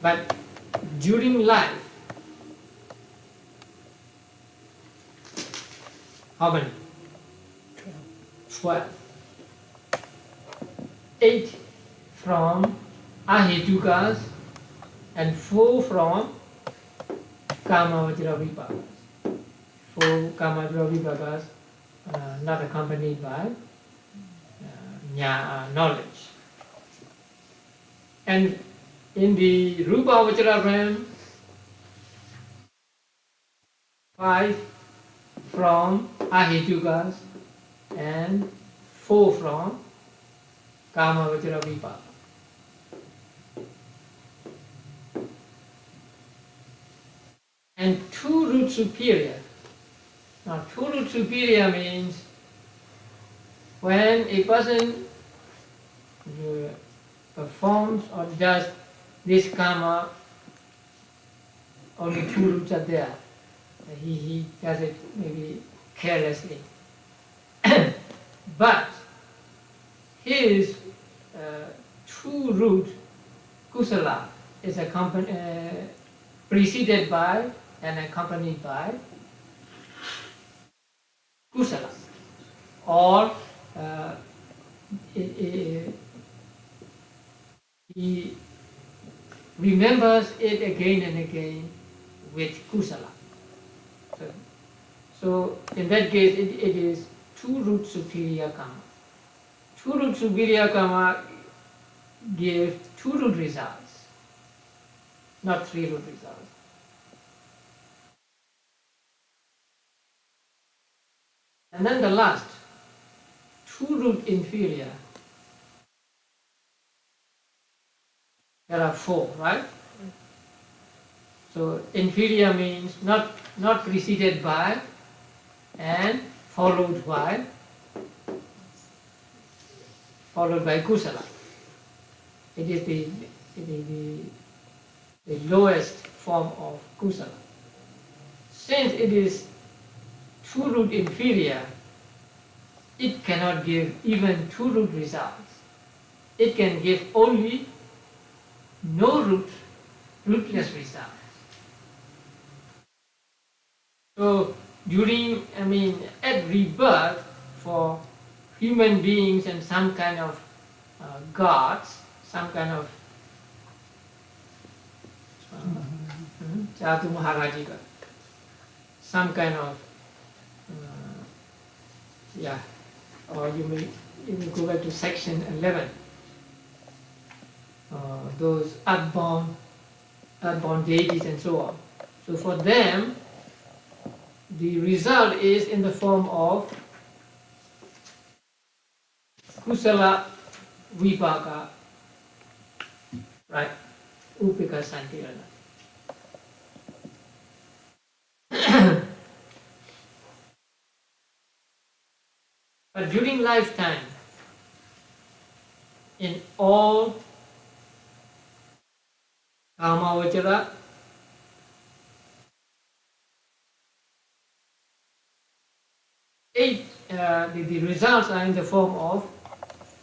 B: But during life, how many? 12. 8 from ahitukas and 4 from kamavajra vipakas. 4 kamavajra vipakas not accompanied by knowledge. And in the rupa vajra realm, 5 from ahitukas and 4 from kamavajra vipaka. And 2 root superior. Now 2 root superior means when a person performs or does this karma, only 2 roots are there. He does it maybe carelessly. But his 2 root kusala is preceded by and accompanied by kusala, or he remembers it again and again with kusala. So in that case, it is 2 root superior karma. 2 root superior karma give 2 root results, not 3 root results. And then the last, 2 root inferior. There are 4, right? So inferior means not preceded by and followed by kusala. It is the lowest form of kusala. Since it is 2 root inferior, it cannot give even 2 root results. It can give only no rootless results. So at rebirth for human beings and some kind of gods, some kind of Chatu Maharajiga, some kind of or you may go back to section 11. Those earthborn deities and so on. So for them, the result is in the form of kusala vipaka, right? Upika santirana. But during lifetime, in all kamavajra, the results are in the form of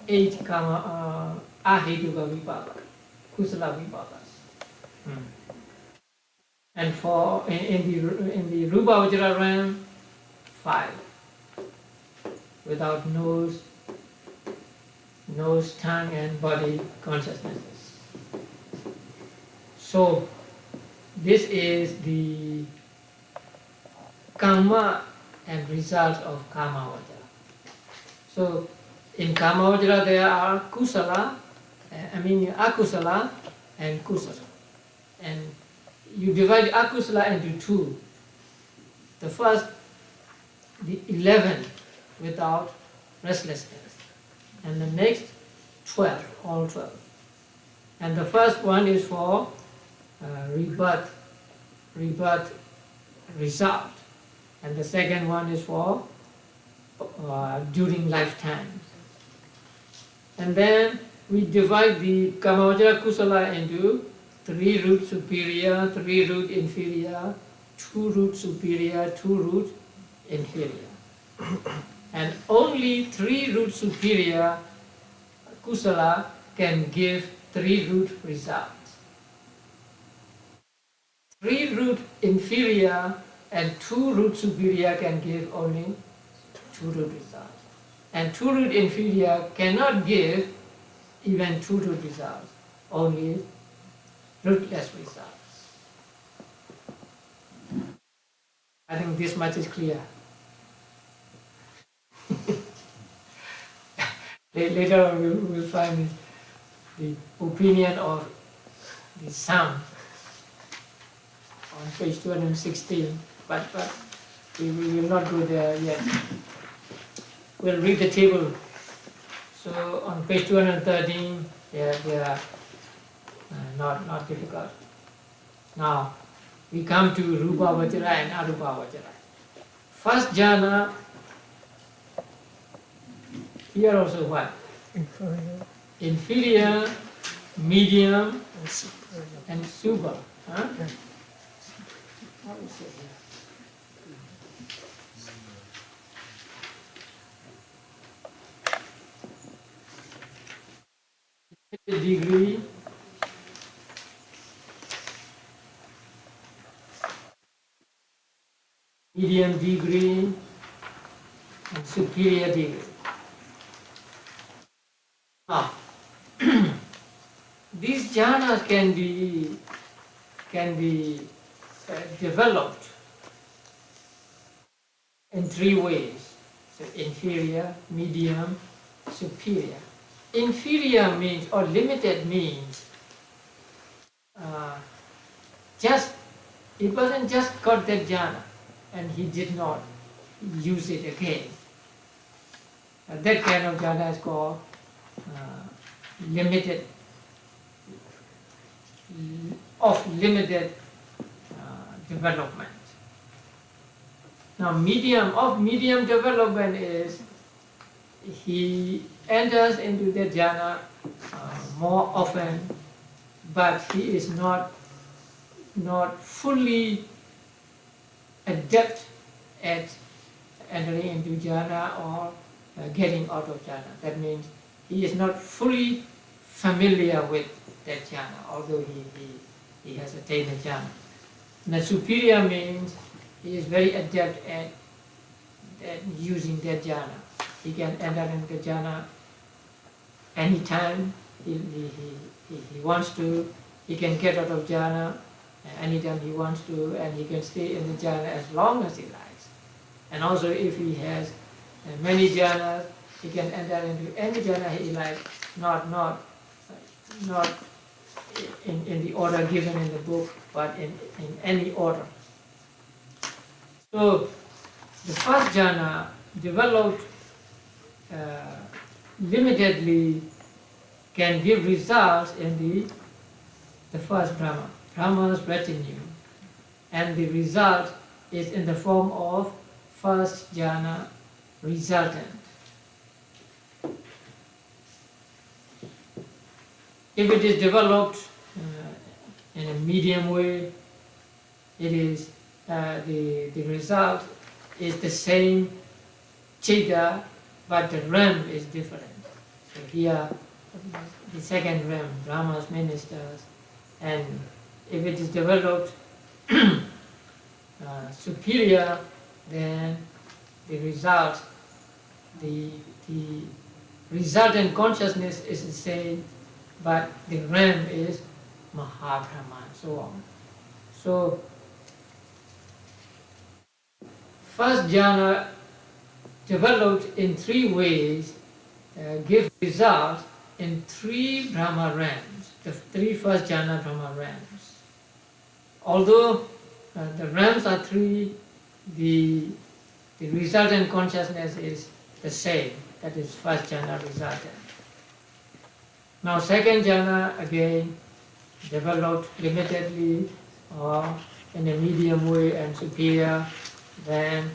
B: 8 ahituka vipaka, kusala vipakas. And for in the rupa vajra realm, 5, without nose, tongue, and body consciousnesses. So this is the karma and results of kamavajra. So in kamavajra there are akusala and kusala. And you divide akusala into 2. The first, the 11 without restlessness. And the next 12, all 12. And the first one is for rebirth result. And the second one is for during lifetime. And then we divide the Kamavajara Kusala into 3 root superior, 3 root inferior, 2 root superior, 2 root inferior. And only 3 root superior Kusala can give 3 root results. 3 root inferior and 2 root superior can give only 2 root results. And 2 root inferior cannot give even 2 root results, only rootless results. I think this much is clear. Later on we will find the opinion of the sum on page 216, but we will not go there yet. We'll read the table. So on page 213, they are not difficult. Now we come to Rupa Vajra and Arupa Vajra. First jhana, here also what?
A: Inferior.
B: Inferior, medium,
A: And superior.
B: and super. Huh?
A: Yeah.
B: What is it here? Degree, medium degree, and superior degree. Now, these jhanas can be developed in 3 ways. So inferior, medium, superior. Inferior means, or limited means, a person just got that jhana and he did not use it again. That kind of jhana is called limited development. Now medium development is he enters into the jhana more often, but he is not fully adept at entering into jhana or getting out of jhana. That means he is not fully familiar with that jhana, although he has attained the jhana. Now superior means he is very adept at using that jhana. He can enter into jhana anytime he wants to. He can get out of jhana anytime he wants to, and he can stay in the jhana as long as he likes. And also if he has many jhanas, he can enter into any jhana he likes, not in the order given in the book, but in any order. So the first jhana developed limitedly can give results in the first Brahma, Brahma's retinue, and the result is in the form of first jhana resultant. If it is developed in a medium way, it is the result is the same chitta, but the realm is different. So here, the second realm, Brahma's ministers, and if it is developed superior, then the result, the resultant consciousness is the same, but the realm is Mahabrahma, and so on. So, first jhana developed in 3 ways give results in 3 Brahma realms, the 3 first jhana Brahma realms. Although the realms are 3, the resultant consciousness is the same, that is first jhana resultant. Now second jhana again developed limitedly or in a medium way and superior, then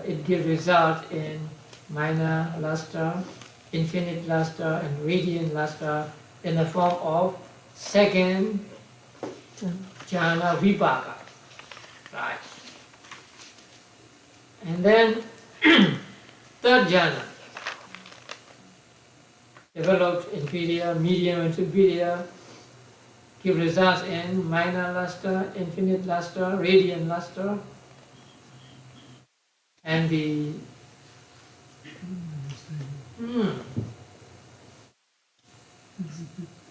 B: it gives result in minor luster, infinite luster and radiant luster in the form of second jhana vipaka. Right. And then third jhana develops inferior, medium and superior, give results in minor luster, infinite luster, radiant luster, and the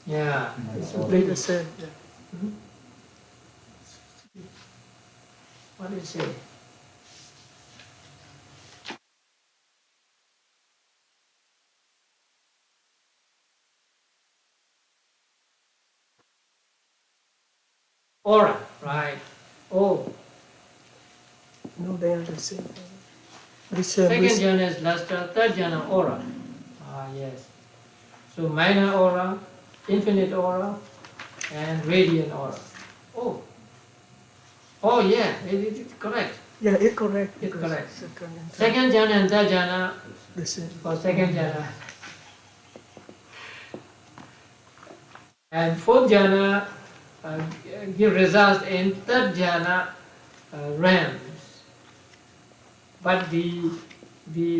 B: yeah, it's
A: Complete the same. Yeah.
B: what do you say? Aura, right? Oh,
A: No, they are the same.
B: second jhana is luster, third jhana aura. Ah, yes. So minor aura, infinite aura, and radiant aura. Oh, oh yeah, it's correct.
A: Yeah, it's correct.
B: It's
A: because
B: correct.
A: Second and third,
B: Second jhana and third jhana
A: the same.
B: for second jhana. And fourth jhana give results in third jhana realms. But the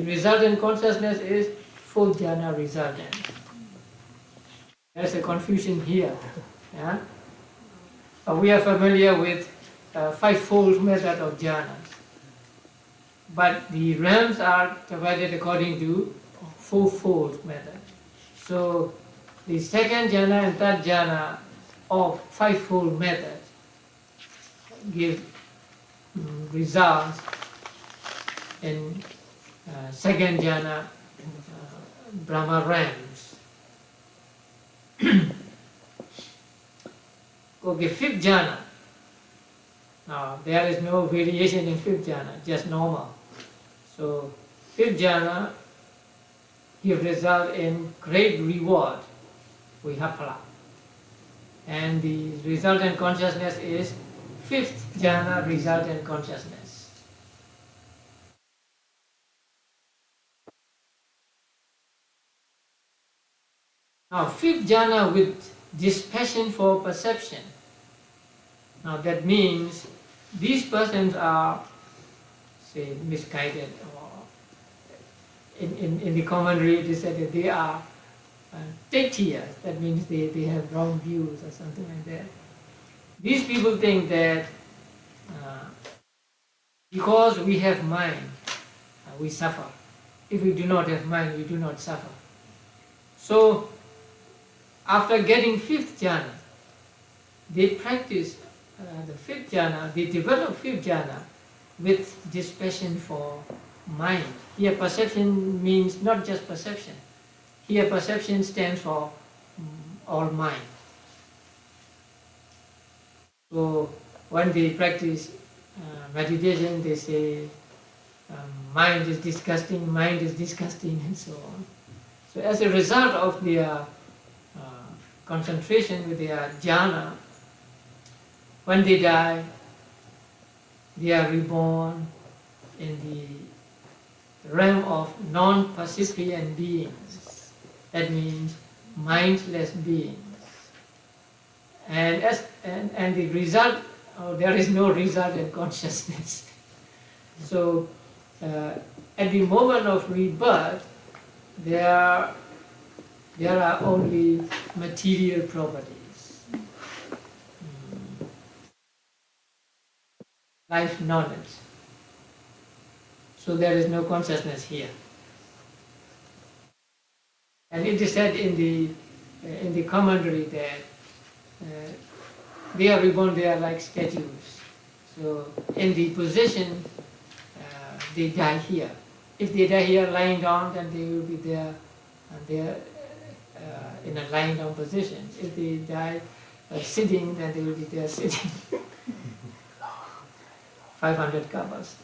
B: resultant consciousness is fourth jhana resultant. There's a confusion here. Yeah? We are familiar with five-fold method of jhanas. But the realms are divided according to fourfold method. So the second jhana and third jhana of fivefold method give results in second jhana Brahma realms. Okay, fifth jhana. Now there is no variation in fifth jhana, just normal. So fifth jhana give result in great reward, vihapala. And the resultant consciousness is fifth jhana resultant consciousness. Now fifth jhana with dispassion for perception. Now that means these persons are, say, misguided, or in the commentary it is said that they are Taitiya, that means they have wrong views or something like that. These people think that because we have mind, we suffer. If we do not have mind, we do not suffer. So, after getting fifth jhana, they practice the fifth jhana, they develop fifth jhana with dispassion for mind. Here perception means not just perception. Here perception stands for all mind. So when they practice meditation, they say mind is disgusting, and so on. So as a result of their concentration with their jhana, when they die, they are reborn in the realm of non-percipient beings. That means mindless beings. And the result, there is no result in consciousness. So at the moment of rebirth, there are only material properties. Life knowledge. So there is no consciousness here. And it is said in the commentary that they are reborn, they are like statues. So in the position, they die here. If they die here lying down, then they will be there, in a lying down position. If they die sitting, then they will be there sitting. 500 kabbas.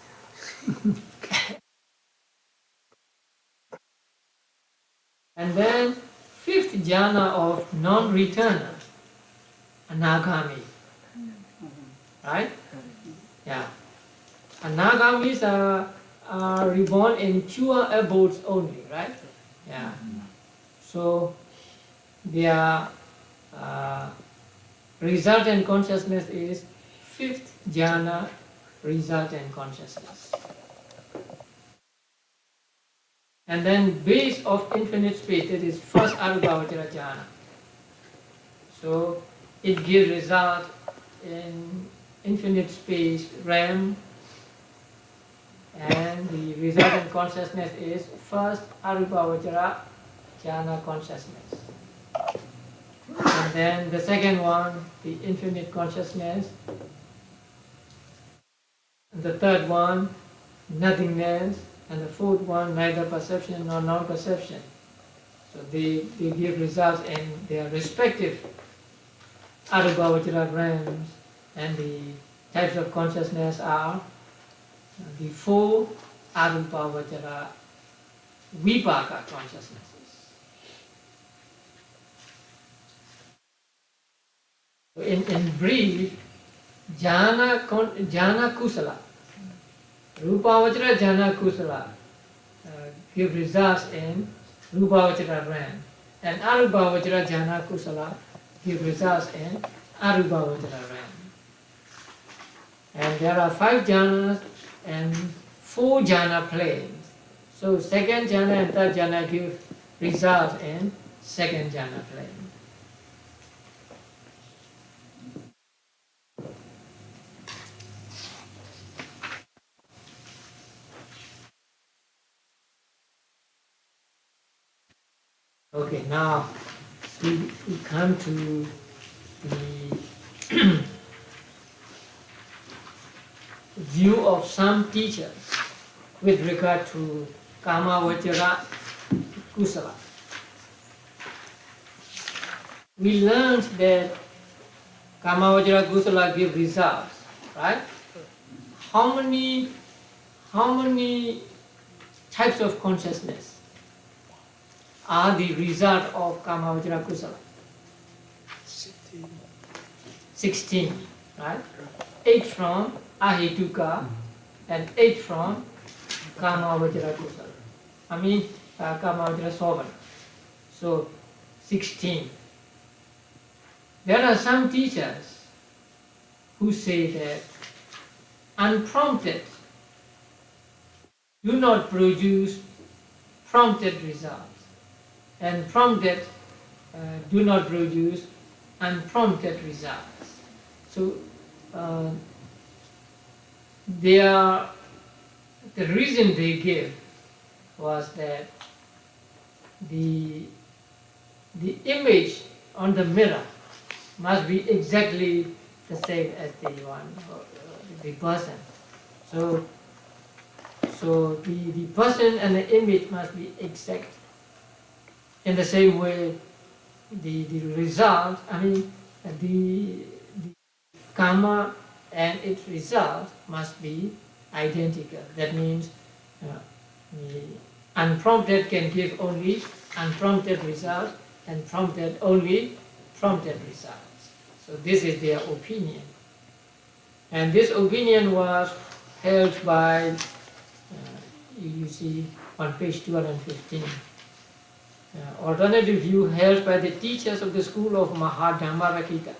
B: And then fifth jhana of non-returner, anagami. Right? Yeah. Anagamis are reborn in pure abodes only, right? Yeah. So their resultant consciousness is fifth jhana resultant consciousness. And then base of infinite space, that is first Arubhavachara jhana. So it gives result in infinite space realm, and the resultant consciousness is first Arubhavachara jhana consciousness. And then the second one, the infinite consciousness. And the third one, nothingness. And the fourth one, neither perception nor non-perception. So they give results in their respective Arubhavachara realms, and the types of consciousness are the four Arubhavachara Vipaka consciousnesses. So in brief, jhana kusala, Rupavachara jhana kusala give results in Rupavachara realm, and Arubhavachara jhana kusala give results in Arubhavachara realm. And there are 5 jhanas and 4 jhana planes. So second jhana and third jhana give results in second jhana plane. Okay, now we come to the view of some teachers with regard to Kamavachara Kusala. We learned that Kamavachara Kusala give results, right? How many types of consciousness are the result of Kamavachara Kusala? 16, right? 8 from Ahituka and 8 from Kamavachara Kusala. Kamavachara Sovana. So 16. There are some teachers who say that unprompted do not produce prompted results, and prompted do not produce unprompted results. So the reason they give was that the image on the mirror must be exactly the same as the one, the person. So the person and the image must be exact. In the same way, the result, the karma and its result must be identical. That means the unprompted can give only unprompted results, and prompted only prompted results. So this is their opinion. And this opinion was held by, you see on page 215, alternative view held by the teachers of the school of Mahadhammarakkhita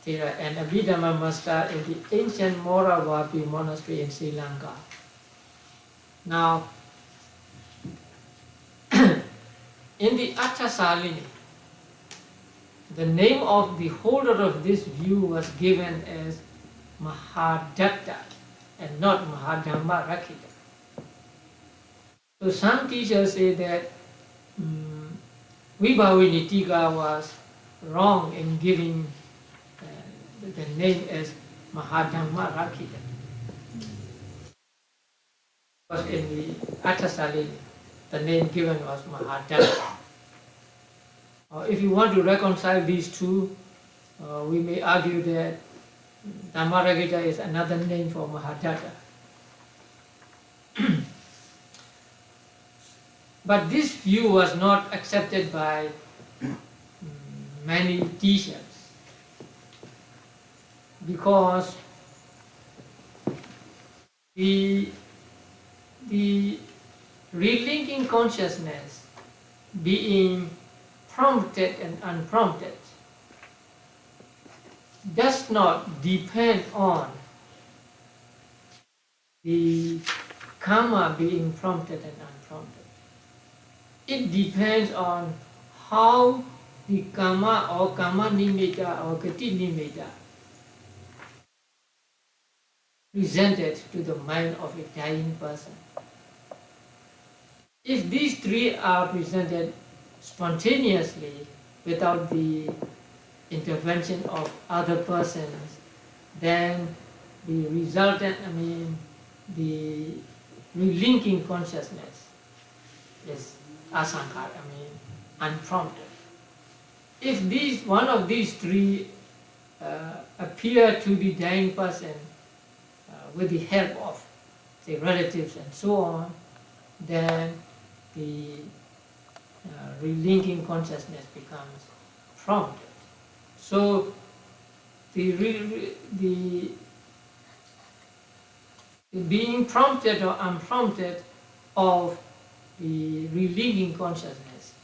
B: and Abhidhamma master in the ancient Moravapi monastery in Sri Lanka. Now, in the Attasalini, the name of the holder of this view was given as Mahadatta and not Mahadhammarakkhita. So some teachers say that Vibhavini Tika was wrong in giving the name as Mahadhammarakkhita. Because in the Attasalini, the name given was Mahadatta. If you want to reconcile these two, we may argue that Dhammarakkhita is another name for Mahadatta. But this view was not accepted by many teachers, because the relinking consciousness being prompted and unprompted does not depend on the karma being prompted and unprompted. It depends on how the karma or karma nimitta or gati nimitta presented to the mind of a dying person. If these three are presented spontaneously without the intervention of other persons, then the resultant, the relinking consciousness is asankara, unprompted. If one of these three appear to the dying person with the help of, say, relatives and so on, then the relinking consciousness becomes prompted. So the being prompted or unprompted of the relinking consciousness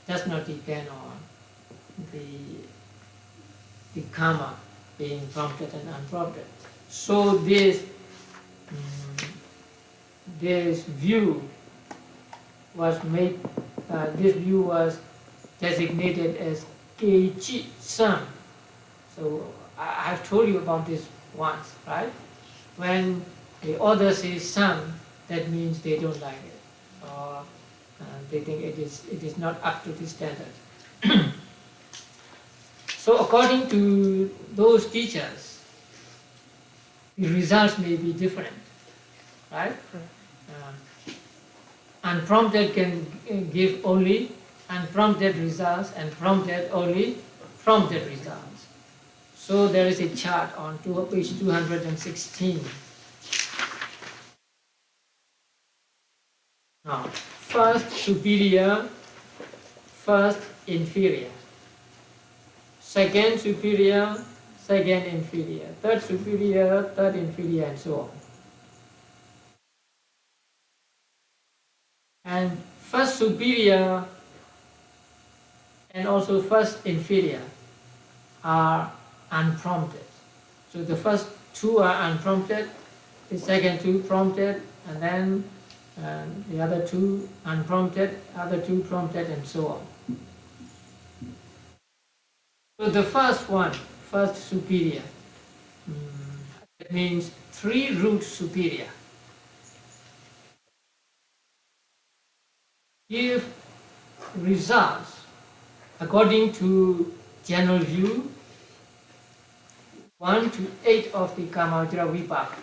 B: does not depend on the karma being prompted and unprompted. So this view was made. This view was designated as Keichi Sam. So I have told you about this once, right? When the author says Sam, that means they don't like it, or they think it is not up to the standard. So according to those teachers, the results may be different, right? Unprompted can give only unprompted results, and prompted only prompted results. So there is a chart on page 216. Now, first superior, first inferior. Second superior, second inferior. Third superior, third inferior, and so on. And first superior and also first inferior are unprompted. So the first two are unprompted, the second two prompted, and then the other two unprompted, other two prompted, and so on. So the first one, first superior, it means 3 roots superior. Give results according to general view 1 to 8 of the Kamajra Vipaka.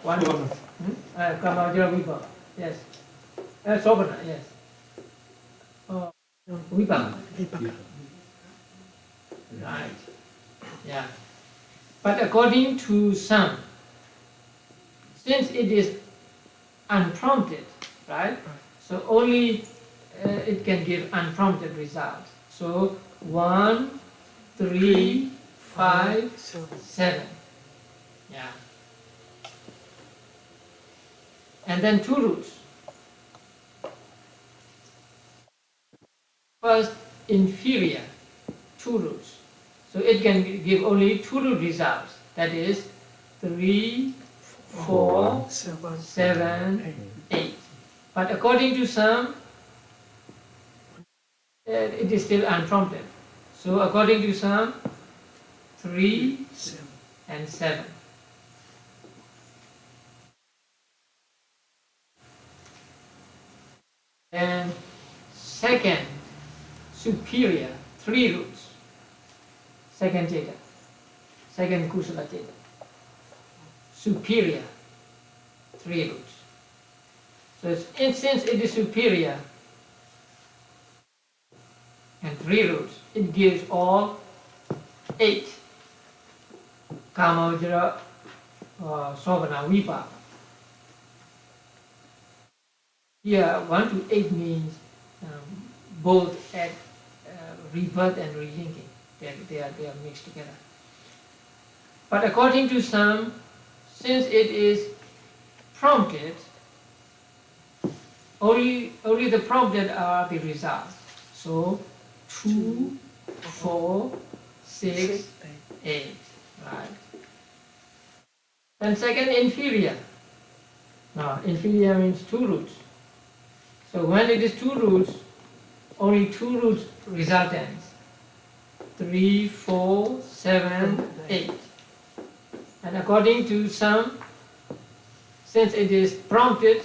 B: Kamajra Vipaka, yes. Sobhana, yes. Vipaka. Right. Yeah. But according to some, since it is unprompted, right? So only it can give unprompted results. So 1, 3, 5, 7. Yeah. And then 2 roots. First, inferior, 2 roots. So it can give only 2 root results. That is 3, 4, 7, 8. But according to some, it is still unprompted. So according to some, 3 and 7. And second, superior, 3 roots. Second Jeta, second Kusala Jeta. Superior, 3 roots. So since it is superior and 3 roots, it gives all 8 Kamajra Sobhana Vipaka. Here 1 to 8 means both at rebirth and relinking. They are mixed together. But according to some, since it is prompted, only the prompted are the results. So 2, 4, 6, 8, right? Then second, inferior. Now inferior means 2 roots. So when it is 2 roots, only 2 roots resultants. 3, 4, 7, 8. And according to some, since it is prompted,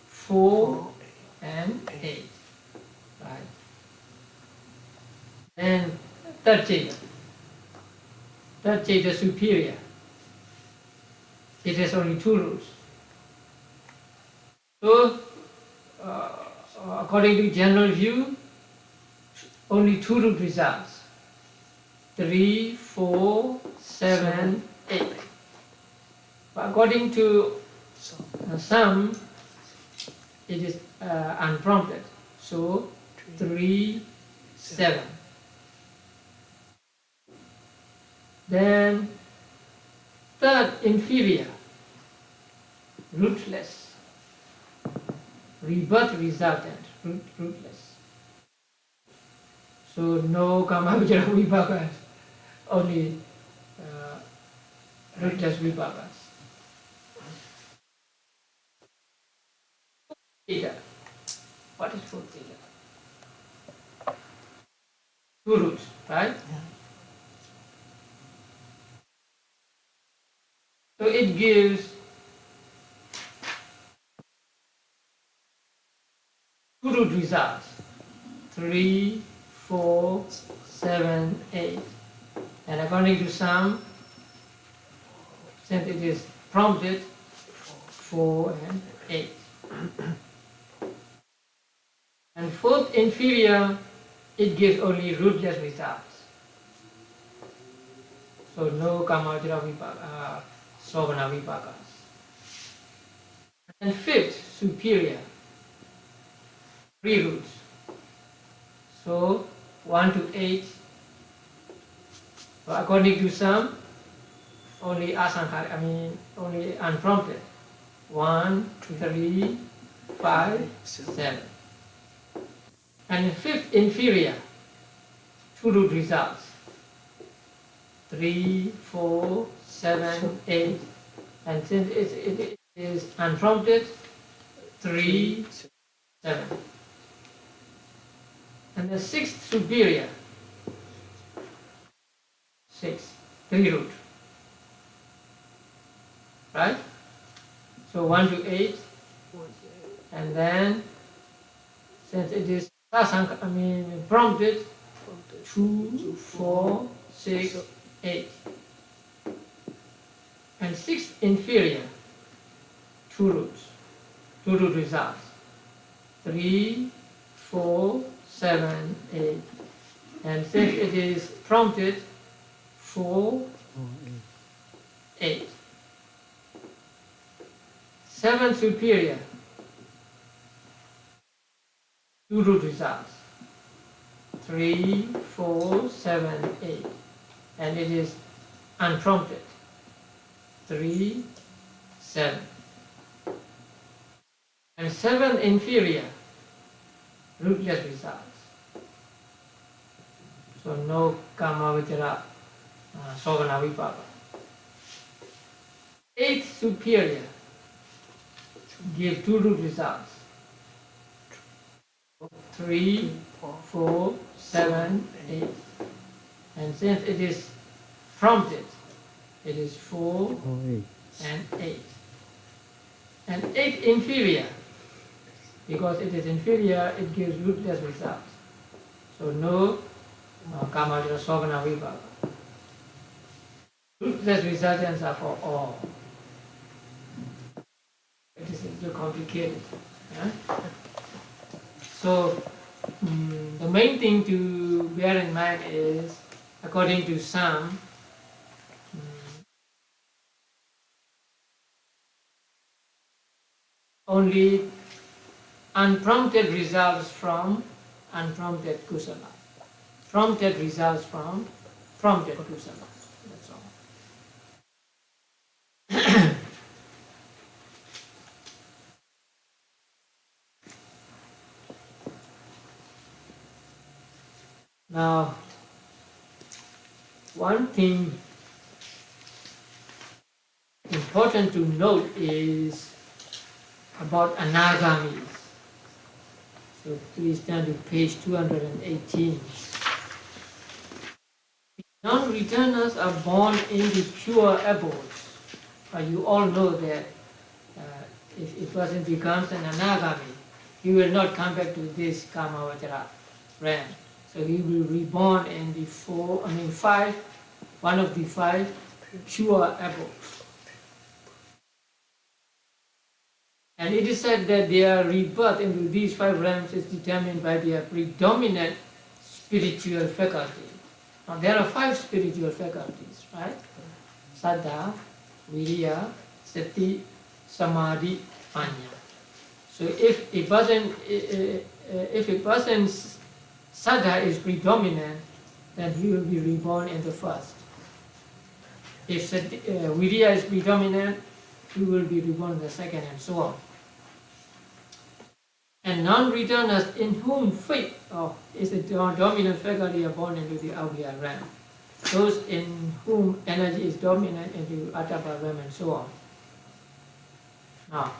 B: 4 and 8. Right. Then third Jeta. Third Jeta superior. It has only 2 roots. So, according to general view, only 2 root results. 3, 4, 7, 8. But according to some, it is unprompted. So 3, 7. Then third, inferior, rootless. Rebirth resultant, rootless. So no karma vijara vibhagas, only rootless vibhagas. Jeta. What is fourth Jeta? 2 roots, right?
A: Yeah.
B: So it gives 2 root results. 3, 4, 7, 8. And according to some, since it is prompted, 4 and 8. And fourth, inferior, it gives only rootless results. So no kamajara vipaka, sovana vipakas. And fifth, superior, 3 roots. So 1 to 8. So according to some, only asankhara, only unprompted. 1, 3, 5, 7. And fifth, inferior, 2 root results. 3, 4, 7, 8. And since it is unprompted, 3, 7. And the sixth, superior, 6, 3 root. Right? So 1 to 8. And then, since it is prompted, 2, 4, 6, 8. And sixth, inferior, 2 roots, 2 root results. 3, 4, 7, 8. And since it is prompted, 4, 8. 7, superior, 2 root results. 3, 4, 7, 8. And it is unprompted. 3, 7. And 7, inferior, rootless results. So no kama vichara, sovana vipaka. 8, superior, give 2 root results. 3, 4, 7, 8. And since it is prompted, it is 4 and 8. And 8, inferior. Because it is inferior, it gives rootless results. So no kamajara sovana vibhava. Rootless resultants are for all. It is too complicated. Yeah? So the main thing to bear in mind is, according to some, only unprompted results from unprompted kusala. Prompted results from prompted kusala. That's all. Now, one thing important to note is about anagamis. So please turn to page 218. Non-returners are born in the pure abodes. You all know that if a person becomes an anagami, he will not come back to this Kamavajara realm. So he will be reborn in the one of the five pure abodes. And it is said that their rebirth into these five realms is determined by their predominant spiritual faculty. Now there are five spiritual faculties, right? Saddha, Viriya, Sati, Samadhi, Panya. So if a person's Saddha is predominant, then he will be reborn in the first. If Viriya is predominant, he will be reborn in the second, and so on. And non-returners in whom faith is the dominant faculty are born into the Abhya realm. Those in whom energy is dominant into Attapa realm, and so on. Now,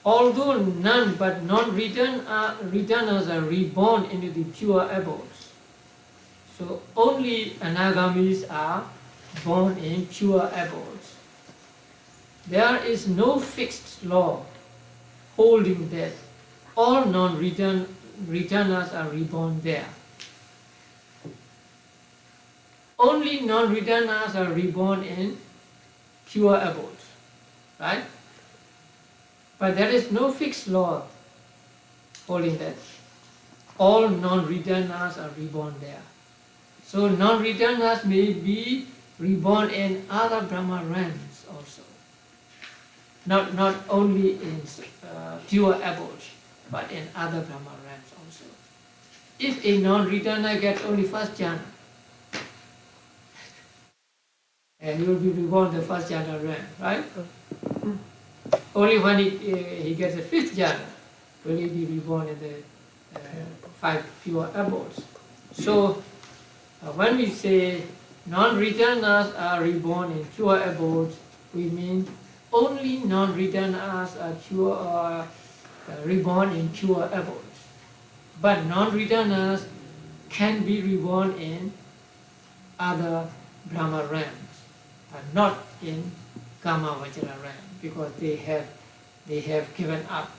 B: although none but non-returners are reborn into the pure abodes, so only anagamis are born in pure abodes. There is no fixed law holding that all non-returners are reborn there. Only non-returners are reborn in pure abodes, right? But there is no fixed law holding that all non-returners are reborn there. So non-returners may be reborn in other Brahma realms also. Not only in pure abodes, but in other Brahma realms also. If a non-returner gets only first jhana, and he will be reborn in the first jhana realm, right? Only when he gets a fifth jhana will he be reborn in the five pure abodes. So when we say non-returners are reborn in pure abodes, we mean only non-returners are reborn in pure abodes. But non-returners can be reborn in other Brahma realms, but not in Kama Vajra realm, because they have given up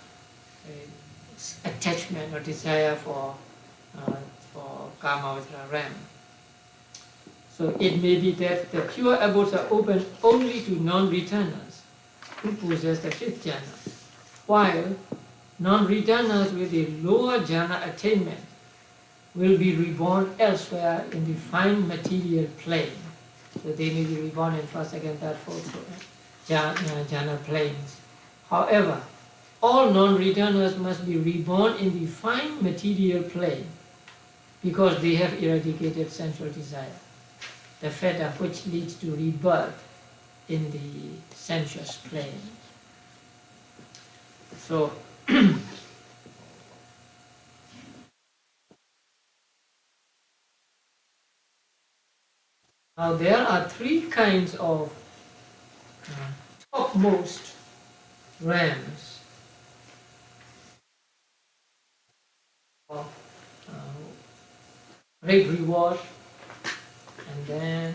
B: attachment or desire for Kama Vajra realm. So it may be that the pure abodes are open only to non-returners who possess the fifth jhana, while non-returners with a lower jhana attainment will be reborn elsewhere in the fine material plane. So they may be reborn in first, second, third, fourth jhana planes. However, all non-returners must be reborn in the fine material plane because they have eradicated sensual desire, the fetter which leads to rebirth in the sensuous plane. So now there are three kinds of topmost realms of great reward, and then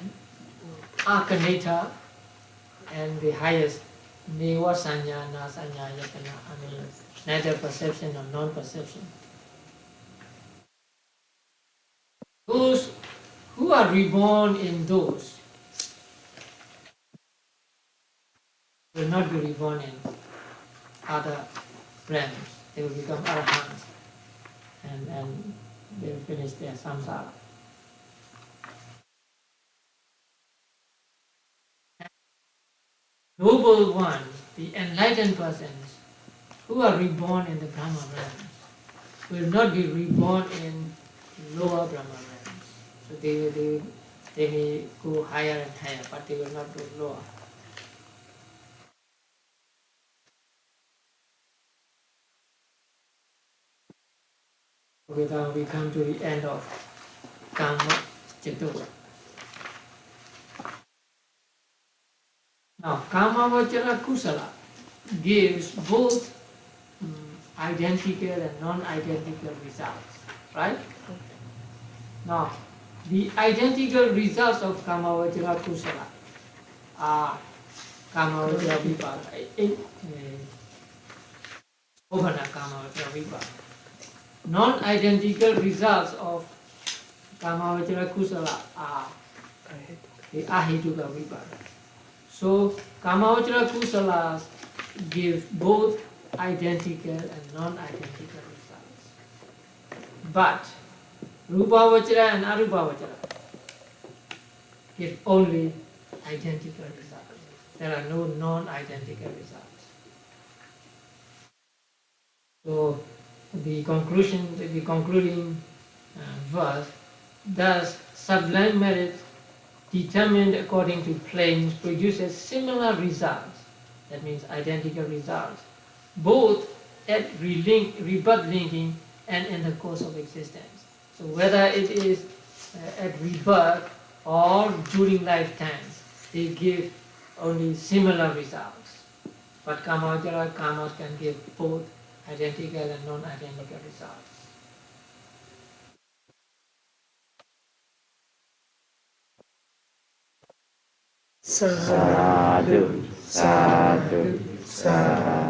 B: Arkaneta, and the highest Neva Sanya, Nasanya, Yatana, I mean neither perception or non-perception. Those who are reborn in those will not be reborn in other realms. They will become arahants and they will finish their samsara. Noble ones, the enlightened persons who are reborn in the Brahma realms will not be reborn in lower Brahma realms. So they may go higher and higher, but they will not go lower. Okay, now we come to the end of Kama Chitu. Now, Kama Vajra Kusala gives both identical and non-identical results, right? Now, the identical results of Kama Vajra Kusala are Kama Vajra Vipaka, Ovana Kama Vajra Vipaka. Non-identical results of Kama Vajra Kusala are the Ahituka Vipaka. So, Kama Vajra Kusalas give both identical and non-identical results. But Rupa Vajra and Arupa Vajra give only identical results. There are no non-identical results. So the concluding verse, thus sublime merit determined according to planes produces similar results, that means identical results, both at rebirth linking and in the course of existence. So whether it is at rebirth or during lifetimes, they give only similar results. But Kama Vajra Karmas can give both identical and non-identical results.
A: Sadhu, sadhu, sadhu.